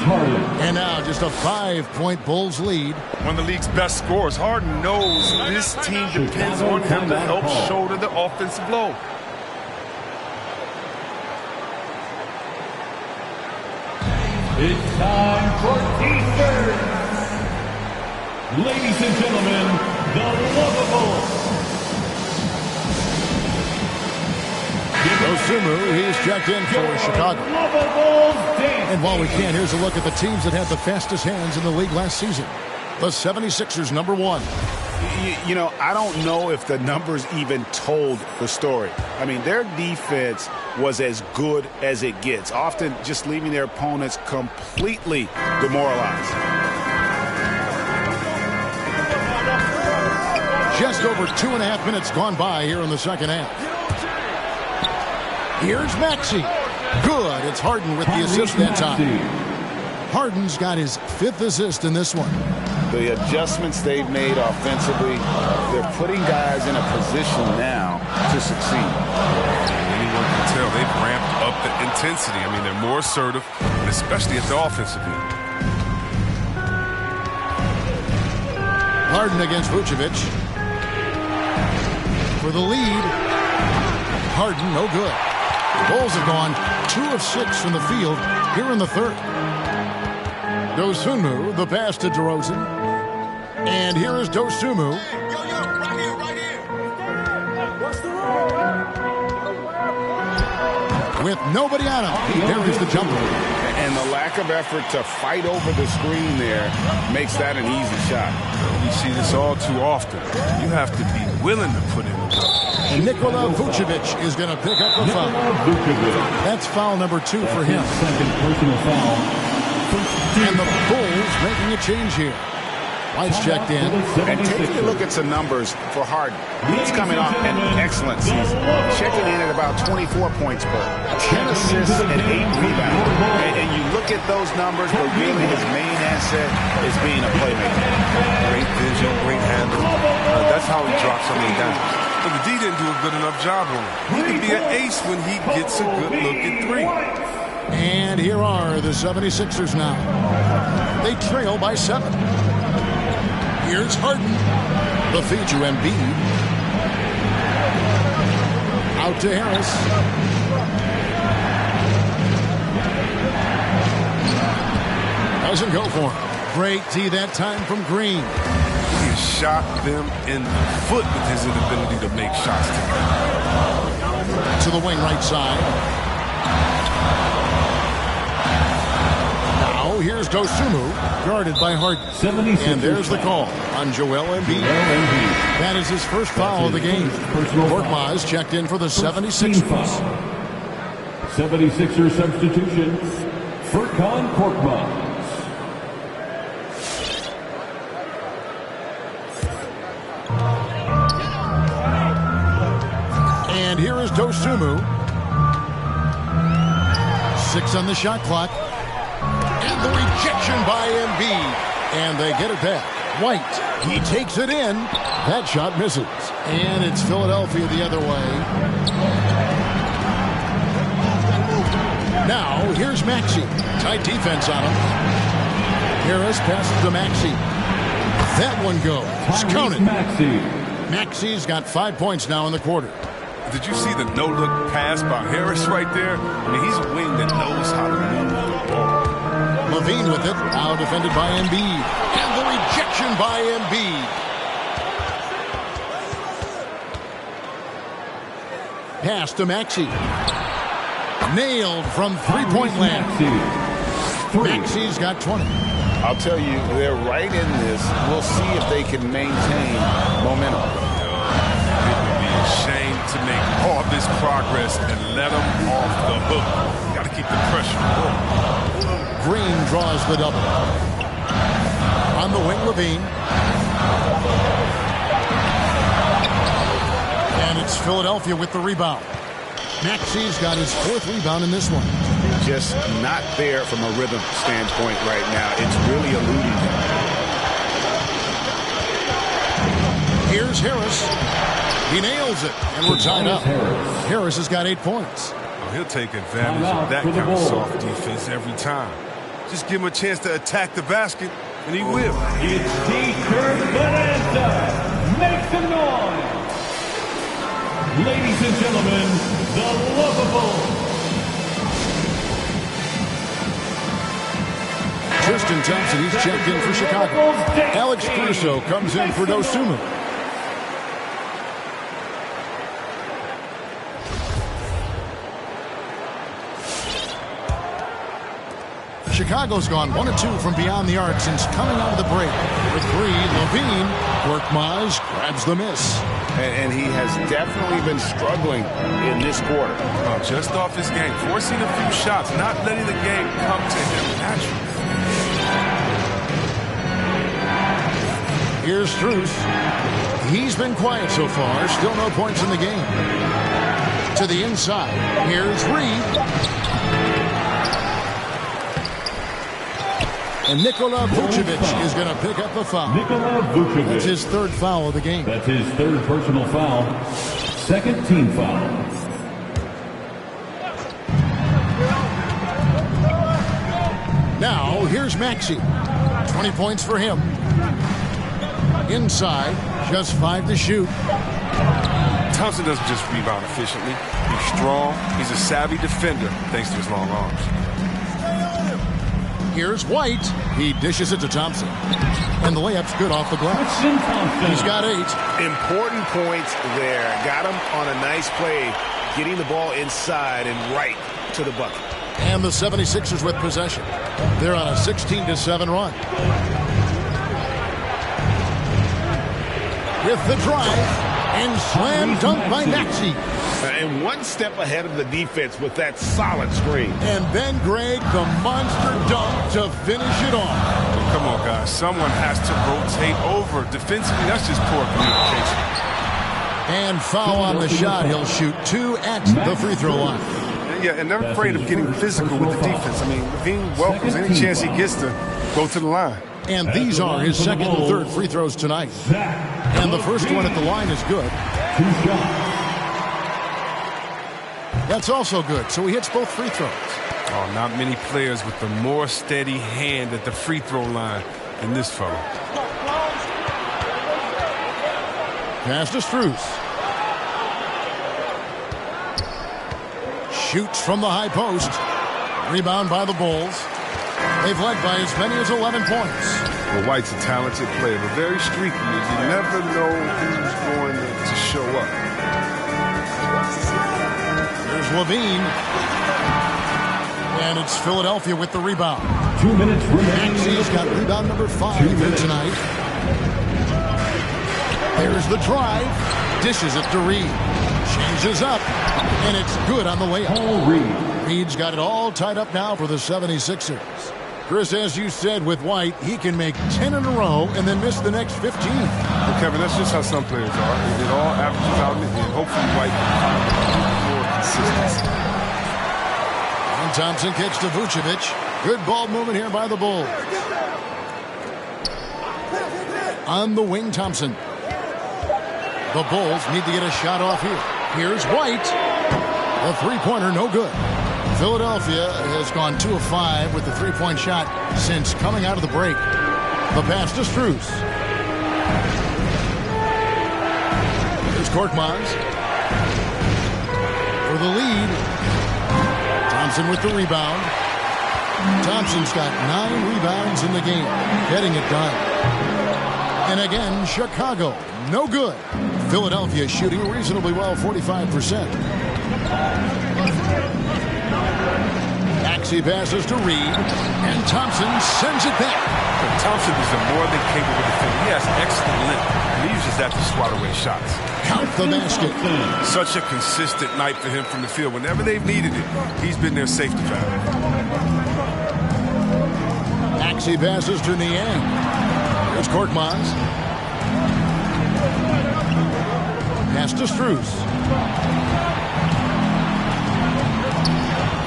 And now just a 5-point Bulls lead. One of the league's best scorers. Harden knows this team depends on him to help shoulder the offensive load. It's time for Eastern. Ladies and gentlemen, the Lovables. Dosunmu, he's checked in for Chicago. And while we can, here's a look at the teams that had the fastest hands in the league last season. The 76ers, number 1. You know, I don't know if the numbers even told the story. I mean, their defense was as good as it gets, often just leaving their opponents completely demoralized. Just over 2.5 minutes gone by here in the second half. Here's Maxey. Good. It's Harden with the assist that time. Harden's got his 5th assist in this one. The adjustments they've made offensively, they're putting guys in a position now to succeed. Anyone can tell they've ramped up the intensity. I mean, they're more assertive, and especially at the offensive end. Harden against Vucevic. For the lead. Harden, no good. The Bulls have gone 2 of 6 from the field here in the third. Dosunmu, the pass to DeRozan. And here is Dosunmu. Right here. What's the With nobody on him, he buries the jumper. And the lack of effort to fight over the screen there makes that an easy shot. You see this all too often. You have to be willing to put in the work. Nikola Vucevic is going to pick up the foul. That's foul number 2 for him. Second personal foul. And the Bulls making a change here. White's checked in. And taking a look at some numbers for Harden. He's coming off an excellent season. Checking in at about 24 points per. 10 assists and 8 rebounds. And you look at those numbers, but really his main asset is being a playmaker. Great vision, great handle. That's how he drops so many dimes. But the D didn't do a good enough job on him. He can be an ace when he gets a good look at 3. And here are the 76ers now. They trail by 7. Here's Harden. The feed to Embiid. Out to Harris. Doesn't go for him. Great D that time from Green. He has shot them in the foot with his inability to make shots tonight. To the wing right side. Now here's Dosumu, guarded by Harden. And there's the call on Joel Embiid. That is his first foul of the game. Korkmaz checked in for the 76ers. 76er substitution, Furkan Korkmaz. And here is Dosumu. 6 on the shot clock. And the rejection by Embiid. And they get it back. White, he takes it in. That shot misses. And it's Philadelphia the other way. Now, here's Maxey. Tight defense on him. Harris passes to Maxey. That one goes. Counted. Maxey's got 5 points now in the quarter. Did you see the no-look pass by Harris right there? I mean, he's a wing that knows how to move the ball. Levine with it. Now defended by Embiid. And the rejection by Embiid. Pass to Maxey. Nailed from three-point land. Maxey's got 20. I'll tell you, they're right in this. We'll see if they can maintain momentum. It would be a shame to make all this progress and let them off the hook. You got to keep the pressure on. Green draws the double. On the wing, Levine. And it's Philadelphia with the rebound. Maxey's got his 4th rebound in this one. Just not there from a rhythm standpoint right now. It's really eluding him. Here's Harris. He nails it, and we're tied up. Harris has got 8 points. Oh, he'll take advantage of that kind of soft defense every time. Just give him a chance to attack the basket, and he will. It's T-Shirt Bonanza. Make some noise. Ladies and gentlemen, the lovable. Tristan Thompson, he's checked in for Chicago. Alex Caruso comes in for Dosumu. Chicago's gone 1-2 from beyond the arc since coming out of the break. With 3, Levine. Korkmaz grabs the miss. And he has definitely been struggling in this quarter. Just off his game, forcing a few shots, not letting the game come to him naturally. Here's Strus. He's been quiet so far. Still no points in the game. To the inside. Here's Reed. And Nikola Vucevic is going to pick up the foul. Nikola Vucevic. That's his 3rd foul of the game. That's his 3rd personal foul. 2nd team foul. Now, here's Maxey. 20 points for him. Inside, just 5 to shoot. Thompson doesn't just rebound efficiently. He's strong. He's a savvy defender thanks to his long arms. Here's White. He dishes it to Thompson. And the layup's good off the glass. He's got 8. Important points there. Got him on a nice play, getting the ball inside and right to the bucket. And the 76ers with possession. They're on a 16-7 run. With the drive, and slam dunk by Maxey. And one step ahead of the defense with that solid screen. And then Greg, the monster dunk to finish it off. Come on, guys. Someone has to rotate over. Defensively, that's just poor communication. And foul on the shot. He'll shoot 2 at the free throw line. Yeah, and they're afraid of getting physical with the defense. I mean, Levine welcomes any chance he gets to go to the line. And these are his 2nd and 3rd free throws tonight. And the first one at the line is good. 2 shots. That's also good, so he hits both free throws. Oh, not many players with a more steady hand at the free throw line than this fellow. Pass to Strus. Shoots from the high post. Rebound by the Bulls. They've led by as many as 11 points. Well, White's a talented player, but very streaky. You never know who's going to show up. Here's Levine. And it's Philadelphia with the rebound. 2 minutes remaining. Maxey's got rebound number 5 here tonight. There's the drive. Dishes it to Reed. Changes up. And it's good on the layup. Reed's got it all tied up now for the 76ers. Chris, as you said with White, he can make 10 in a row and then miss the next 15. Well, Kevin, that's just how some players are. It all averages out, and hopefully White can find more consistency. And Thompson kicks to Vucevic. Good ball movement here by the Bulls. On the wing, Thompson. The Bulls need to get a shot off here. Here's White. The three-pointer, no good. Philadelphia has gone 2 of 5 with the three-point shot since coming out of the break. The pass to Strus. Here's Korkmaz. For the lead. Thompson with the rebound. Thompson's got 9 rebounds in the game, getting it done. And again, Chicago, no good. Philadelphia shooting reasonably well, 45%. Maxey passes to Reed, and Thompson sends it back. But Thompson is a more than capable defender. He has excellent length, and he uses that to swat away shots. Count the basket. Such a consistent night for him from the field. Whenever they've needed it, he's been their safety valve. Maxey passes to Niang. Here's Korkmaz. Pass to Strus.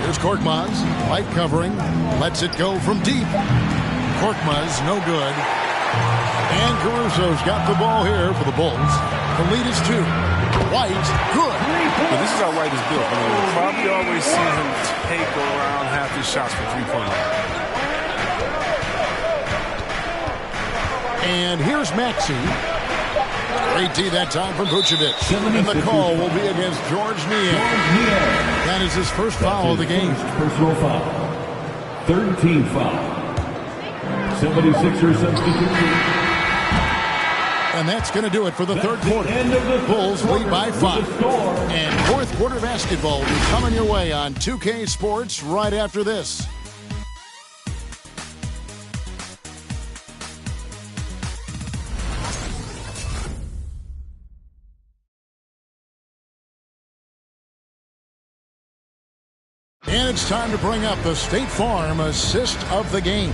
Here's Korkmaz. Light covering. Lets it go from deep. Korkmaz, no good. And Caruso's got the ball here for the Bulls. The lead is 2. White, good. But this is how White is built. I mean, we'll probably always see him take around half his shots for three-point line. And here's Maxey. Great D that time from Vucevic. And the call will be against George Niang. That is his first foul of the game. Personal foul. 3rd team foul. 76ers substitution. And that's going to do it for the third quarter. Bulls lead by 5. And fourth quarter basketball will be coming your way on 2K Sports right after this. And it's time to bring up the State Farm assist of the game.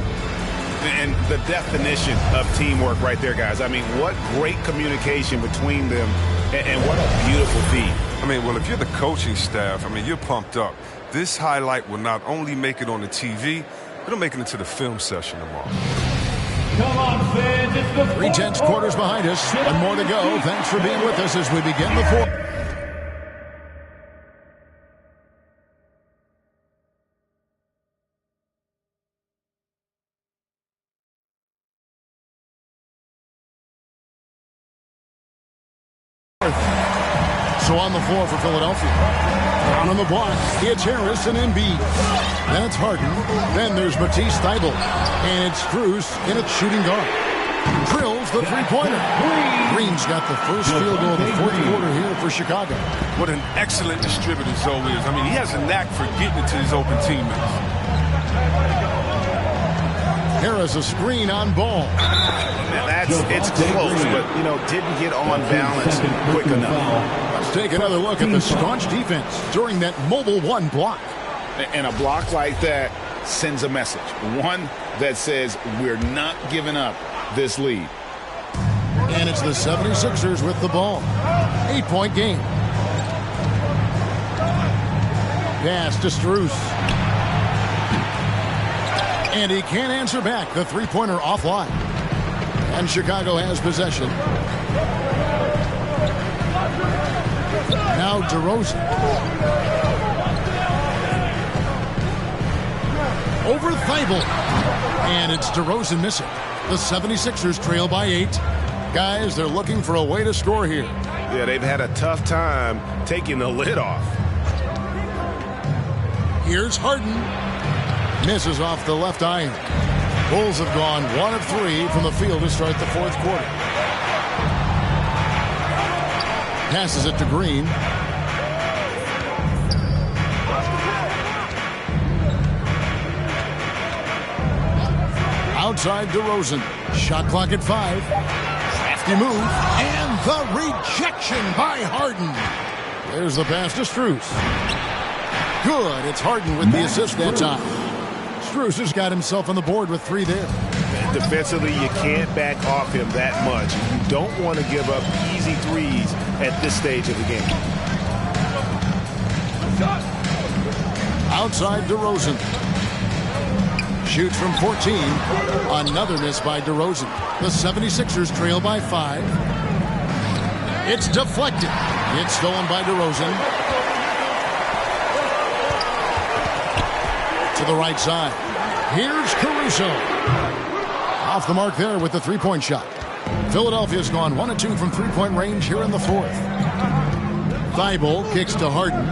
And the definition of teamwork right there, guys. I mean, what great communication between them, and what a beautiful feed. I mean, well, if you're the coaching staff, I mean, you're pumped up. This highlight will not only make it on the TV, it'll make it into the film session tomorrow. Come on, fans. It's the 3/10 quarters behind us. One more to go. Thanks for being with us as we begin the fourth. So on the floor for Philadelphia. Down on the block, it's Harris and Embiid. Then it's Harden. Then there's Matisse Thybulle. And it's Strus in its shooting guard. Drills the three-pointer. Green's got the first field goal of the fourth quarter here for Chicago. What an excellent distributor Zoe is. I mean, he has a knack for getting it to his open teammates. Harris a screen on Ball. It's close, but, didn't get on balance quick enough. Let's take another look at the staunch defense during that mobile one block. And a block like that sends a message. One that says we're not giving up this lead. And it's the 76ers with the ball. 8-point game. Pass to Strus. And he can't answer back. The three-pointer offline. And Chicago has possession. Now DeRozan. Over Thybulle. And it's DeRozan missing. The 76ers trail by 8. Guys, they're looking for a way to score here. Yeah, they've had a tough time taking the lid off. Here's Harden. Misses off the left iron. Bulls have gone 1 of 3 from the field to start the fourth quarter. Passes it to Green. Outside DeRozan. Shot clock at 5. Crafty move. And the rejection by Harden. There's the pass to Strus. Good. It's Harden with the assist that time. Strus has got himself on the board with 3 there. Defensively, you can't back off him that much. You don't want to give up easy threes at this stage of the game. Outside DeRozan. Shoots from 14. Another miss by DeRozan. The 76ers trail by 5. It's deflected. It's stolen by DeRozan. To the right side. Here's Caruso. Off the mark there with the three-point shot. Philadelphia's gone 1 of 2 from three-point range here in the fourth. Thibault kicks to Harden.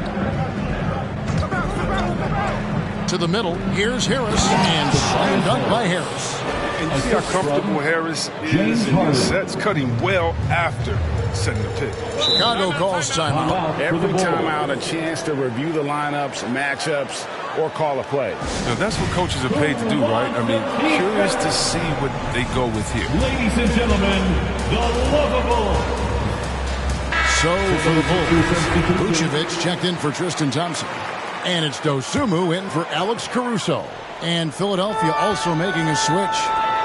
To the middle. Here's Harris. And slam dunk by Harris. And you see how comfortable Harris is in his sets, cutting well after setting the pick. Chicago calls timeout. Every timeout, a chance to review the lineups, matchups, or call a play. Now, that's what coaches are paid to do, right? I mean, curious to see what they go with here. Ladies and gentlemen, the lovable. So for the Bulls, Vucevic checked in for Tristan Thompson. And it's Dosunmu in for Alex Caruso. And Philadelphia also making a switch.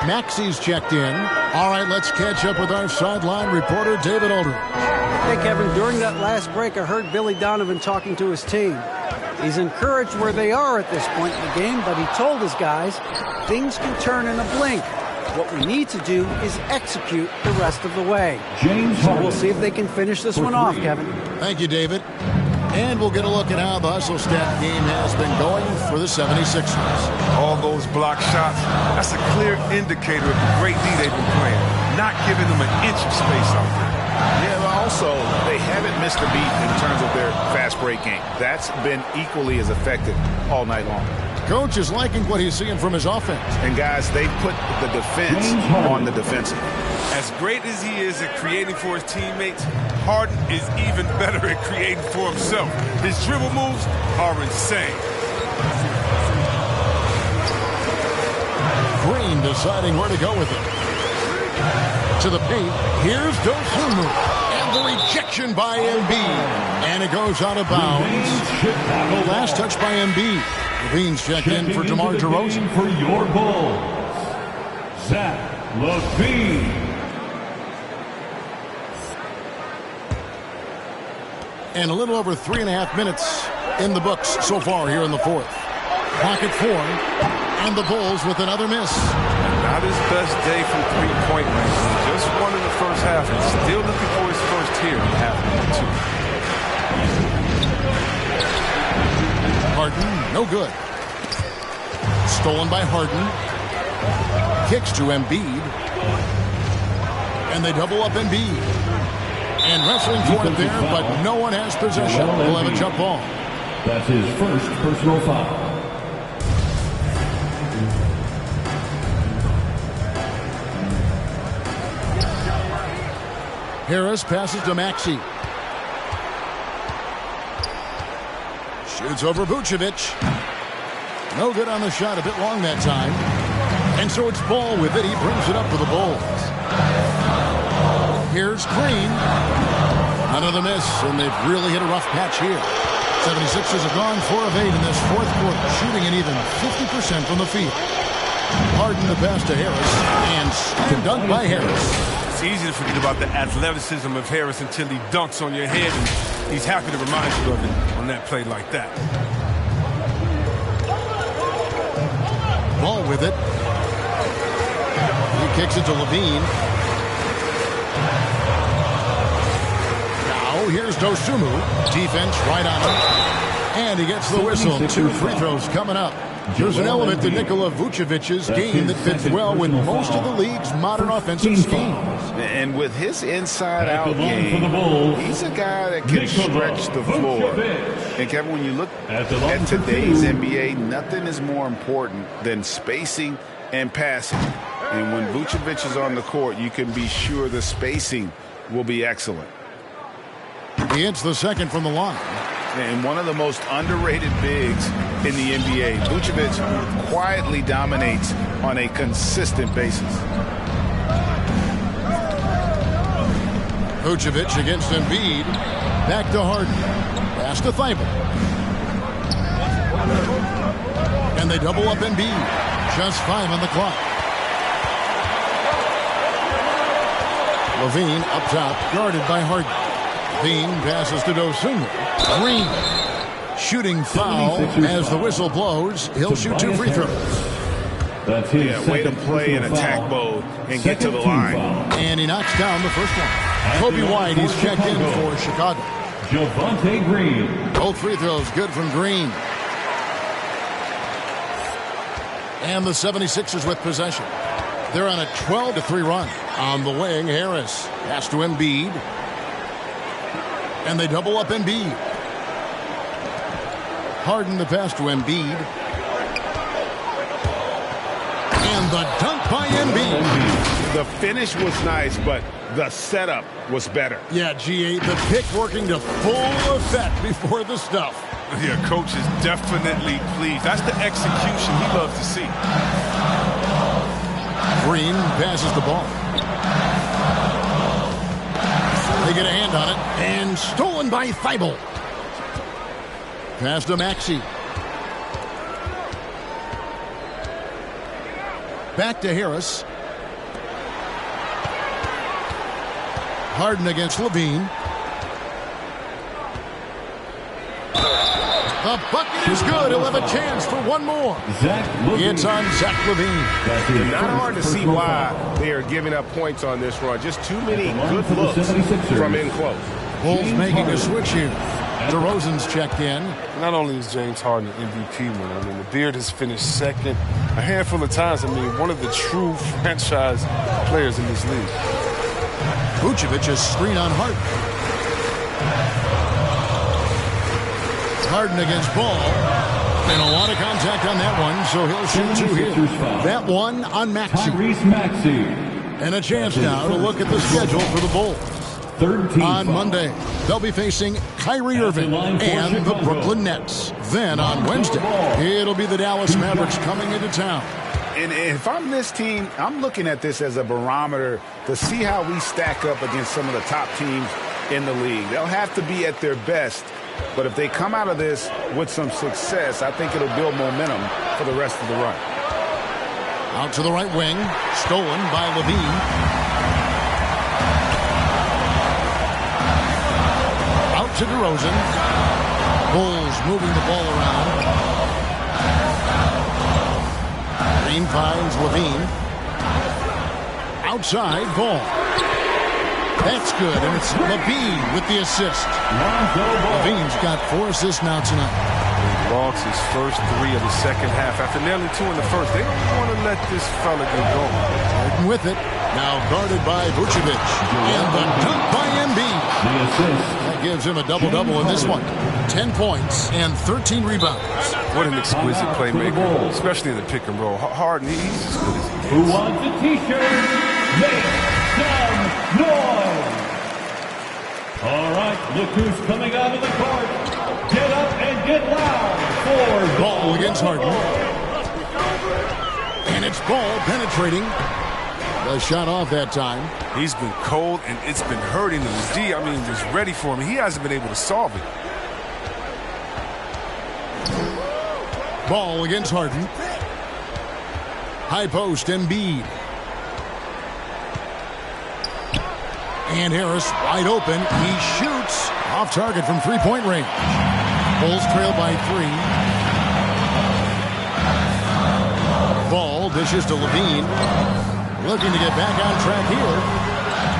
Maxi's checked in. All right, let's catch up with our sideline reporter, David Aldridge. Hey, Kevin, during that last break, I heard Billy Donovan talking to his team. He's encouraged where they are at this point in the game, but he told his guys things can turn in a blink. What we need to do is execute the rest of the way. So we'll see if they can finish this one off, Kevin. Thank you, David. And we'll get a look at how the hustle stat game has been going for the 76ers. All those block shots, that's a clear indicator of the great D they've been playing. Not giving them an inch of space out there. Yeah, but also, they haven't missed a beat in terms of their fast break game. That's been equally as effective all night long. Coach is liking what he's seeing from his offense. And guys, they've put the defense on the defensive. As great as he is at creating for his teammates, Harden is even better at creating for himself. His dribble moves are insane. Green deciding where to go with it. To the paint, here's Dosunmu. And the rejection by Embiid. And it goes out of bounds. Last touch by Embiid. Levine's checked in for DeMar DeRozan. For your Bulls, Zach LaVine. And a little over 3.5 minutes in the books so far here in the fourth. Clock at 4. And the Bulls with another miss. Not his best day from three-point range. Just won in the first half and still looking for his first here in half number 2. Harden, no good. Stolen by Harden. Kicks to Embiid. And they double up Embiid. And wrestling for it there, but no one has possession. We'll have a jump ball. That's his first personal foul. Harris passes to Maxey. Shoots over Vucevic. No good on the shot, a bit long that time. And so it's Ball with it. He brings it up for the Bulls. Here's Green. Another miss, and they've really hit a rough patch here. 76ers have gone 4 of 8 in this fourth quarter, shooting an even 50% from the field. Harden the pass to Harris, and slam dunk by Harris. It's easy to forget about the athleticism of Harris until he dunks on your head, and he's happy to remind you of it on that play like that. Ball with it. He kicks it to Levine. Now here's Dosunmu. Defense right on him. And he gets the whistle. 2 free throws coming up. There's an element to Nikola Vucevic's game that fits well with most of the league's modern offensive schemes. And with his inside-out game, he's a guy that can stretch the floor. And Kevin, when you look at today's NBA, nothing is more important than spacing and passing. And when Vucevic is on the court, you can be sure the spacing will be excellent. He hits the second from the line. and one of the most underrated bigs in the NBA. Vucevic quietly dominates on a consistent basis. Vucevic against Embiid. Back to Harden. Pass to Thibault. And they double up Embiid. Just 5 on the clock. Levine up top, guarded by Harden. Levine passes to Dosunmu. Green. Shooting foul as the whistle blows. He'll shoot 2 free throws. Yeah, way to play in attack mode and get to the line. And he knocks down the first one. Kobe White, he's checked in for Chicago. Javonte Green. Both free throws good from Green. And the 76ers with possession. They're on a 12-3 run. On the wing, Harris. Pass to Embiid. And they double up Embiid. Harden the pass to Embiid. And the dunk by Embiid. The finish was nice, but the setup was better. Yeah, G8, the pick working to full effect before the stuff. Yeah, coach is definitely pleased. That's the execution he loves to see. Green passes the ball. They get a hand on it, and stolen by Thibault. Pass to Maxey. Back to Harris. Harden against Levine. The bucket is good. He'll have a chance for one more. It's on Zach Levine. Not hard to see why they are giving up points on this run. Just too many good looks from in close. Bulls making a switch here. DeRozan's checked in. Not only is James Harden an MVP winner, I mean, the Beard has finished second a handful of times. I mean, one of the true franchise players in this league. Vucevic is screen on Harden. Harden against Ball. And a lot of contact on that one, so he'll shoot 2 here. That one on Maxey. And a chance now to look at the schedule for the Bulls. On Monday, they'll be facing Kyrie Irving and the Brooklyn Nets. Then on Wednesday, it'll be the Dallas Mavericks coming into town. And if I'm this team, I'm looking at this as a barometer to see how we stack up against some of the top teams in the league. They'll have to be at their best. But if they come out of this with some success, I think it'll build momentum for the rest of the run. Out to the right wing, stolen by Levine. Out to DeRozan. Bulls moving the ball around. Green finds Levine. Outside, Ball. That's good, and it's Levine with the assist. Levine's got 4 assists now tonight. He logs his first 3 of the second half after nailing 2 in the first. They don't want to let this fella get going. Harden with it, now guarded by Vucevic. And the dunk by Embiid. That gives him a double-double in this one. 10 points and 13 rebounds. What an exquisite playmaker, especially in the pick and roll. Harden, he's as good as he gets. Who wants a t-shirt? Make some noise! All right, look who's coming out of the court. Get up and get loud for Ball against Harden. And it's Ball penetrating. The shot off that time. He's been cold, and it's been hurting him. D, I mean, is ready for him. He hasn't been able to solve it. Ball against Harden. High post, Embiid. And Harris wide open. He shoots off target from 3-point range. Bulls trail by 3. Ball dishes to Levine. Looking to get back on track here.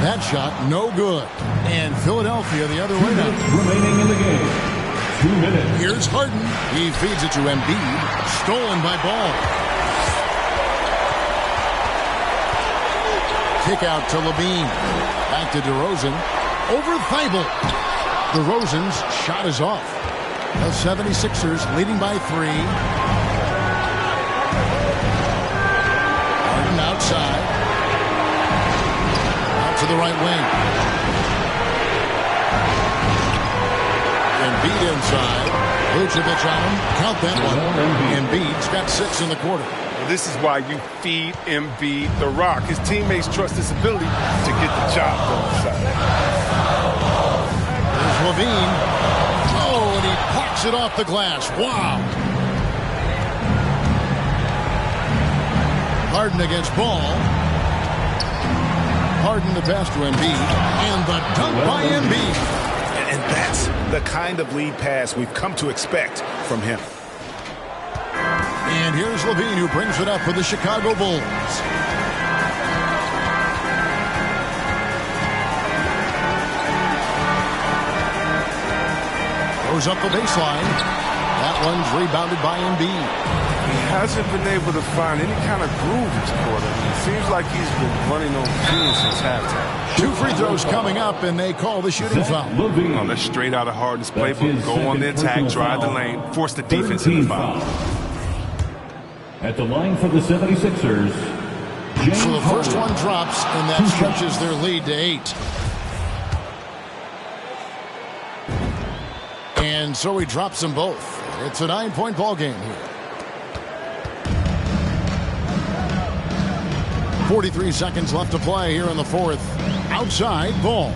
That shot no good. And Philadelphia the other way now. remaining in the game. 2 minutes. Here's Harden. He feeds it to Embiid. Stolen by Ball. Kick out to Levine. Back to DeRozan. Over Thibault. DeRozan's shot is off. The 76ers leading by 3. Harden outside. Out to the right wing. Embiid inside. Vucevic on him. Count that one. Embiid's got 6 in the quarter. Well, this is why you feed Embiid the rock. His teammates trust his ability to get the job done inside. There's Levine. Oh, and he parks it off the glass. Wow. Harden against Ball. Harden the pass to Embiid. And the dunk by Embiid. And that's the kind of lead pass we've come to expect from him. And here's Levine, who brings it up for the Chicago Bulls. Goes up the baseline. That one's rebounded by Embiid. He hasn't been able to find any kind of groove this quarter. It seems like he's been running on fumes since halftime. 2 free throws coming up, and they call the shooting foul. Oh, that's straight out of Harden's playbook. Go on the attack, drive the lane, force the defense in the foul. At the line for the 76ers, So the first one drops, and that stretches their lead to 8. And so he drops them both. It's a 9-point ball game here. 43 seconds left to play here in the fourth. Outside, Ball.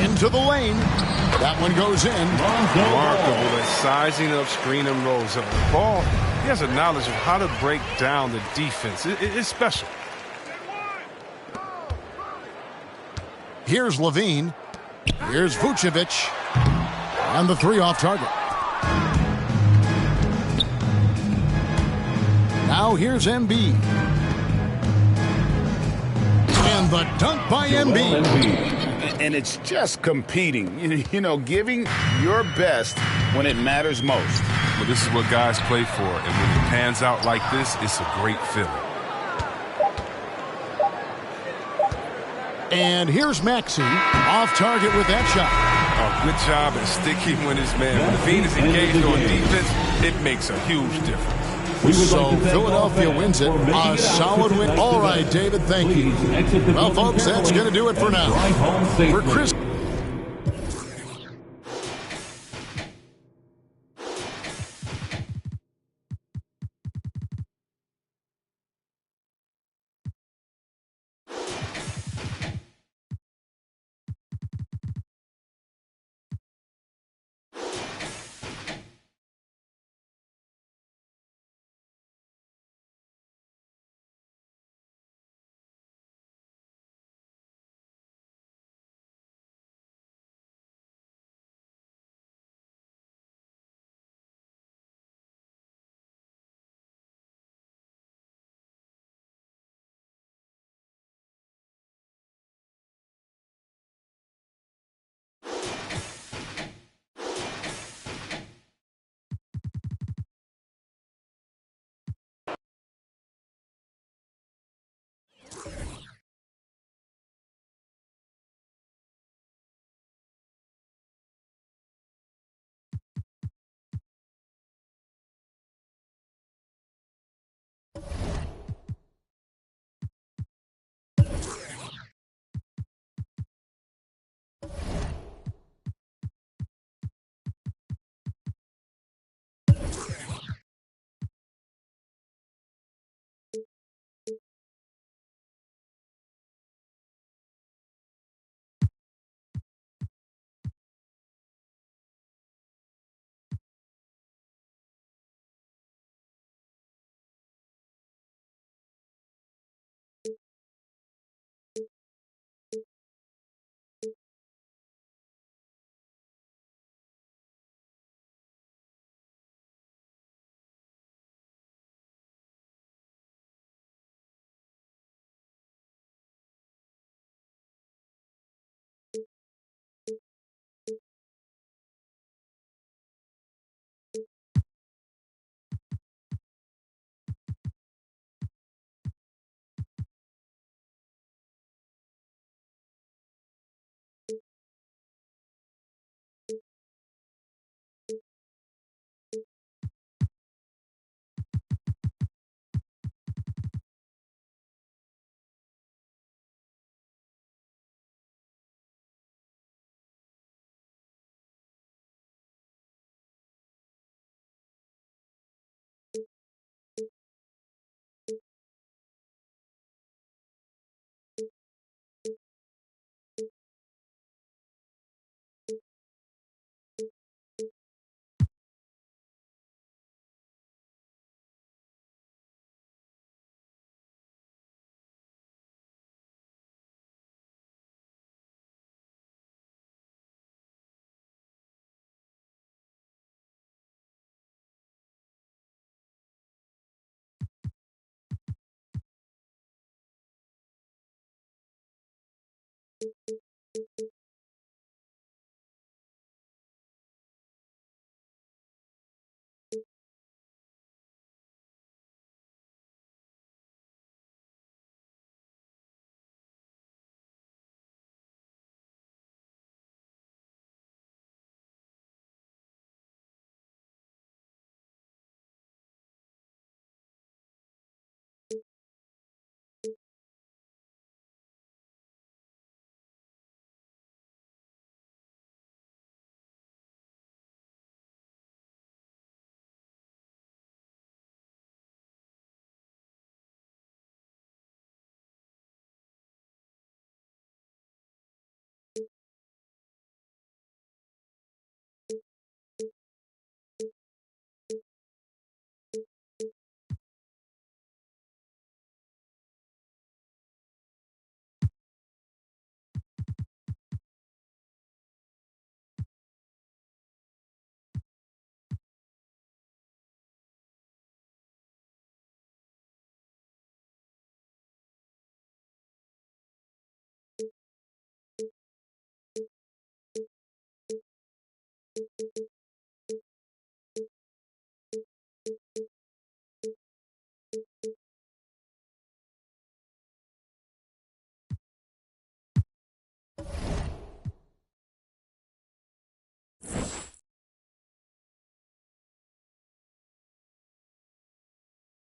Into the lane. That one goes in. Remarkable at sizing up screen and rolls up the ball. He has a knowledge of how to break down the defense. It's special. Here's Levine. Here's Vucevic. And the 3 off target. Now here's Embiid. And the dunk by Embiid. And it's just competing, you know, giving your best when it matters most. Well, this is what guys play for, and when it pans out like this, it's a great feeling. And here's Maxey, off target with that shot. Oh, good job at sticking with his man. When Levine is engaged on defense, it makes a huge difference. So Philadelphia wins it. A solid win. All right, David, thank you. Well, folks, that's going to do it for now. For Chris.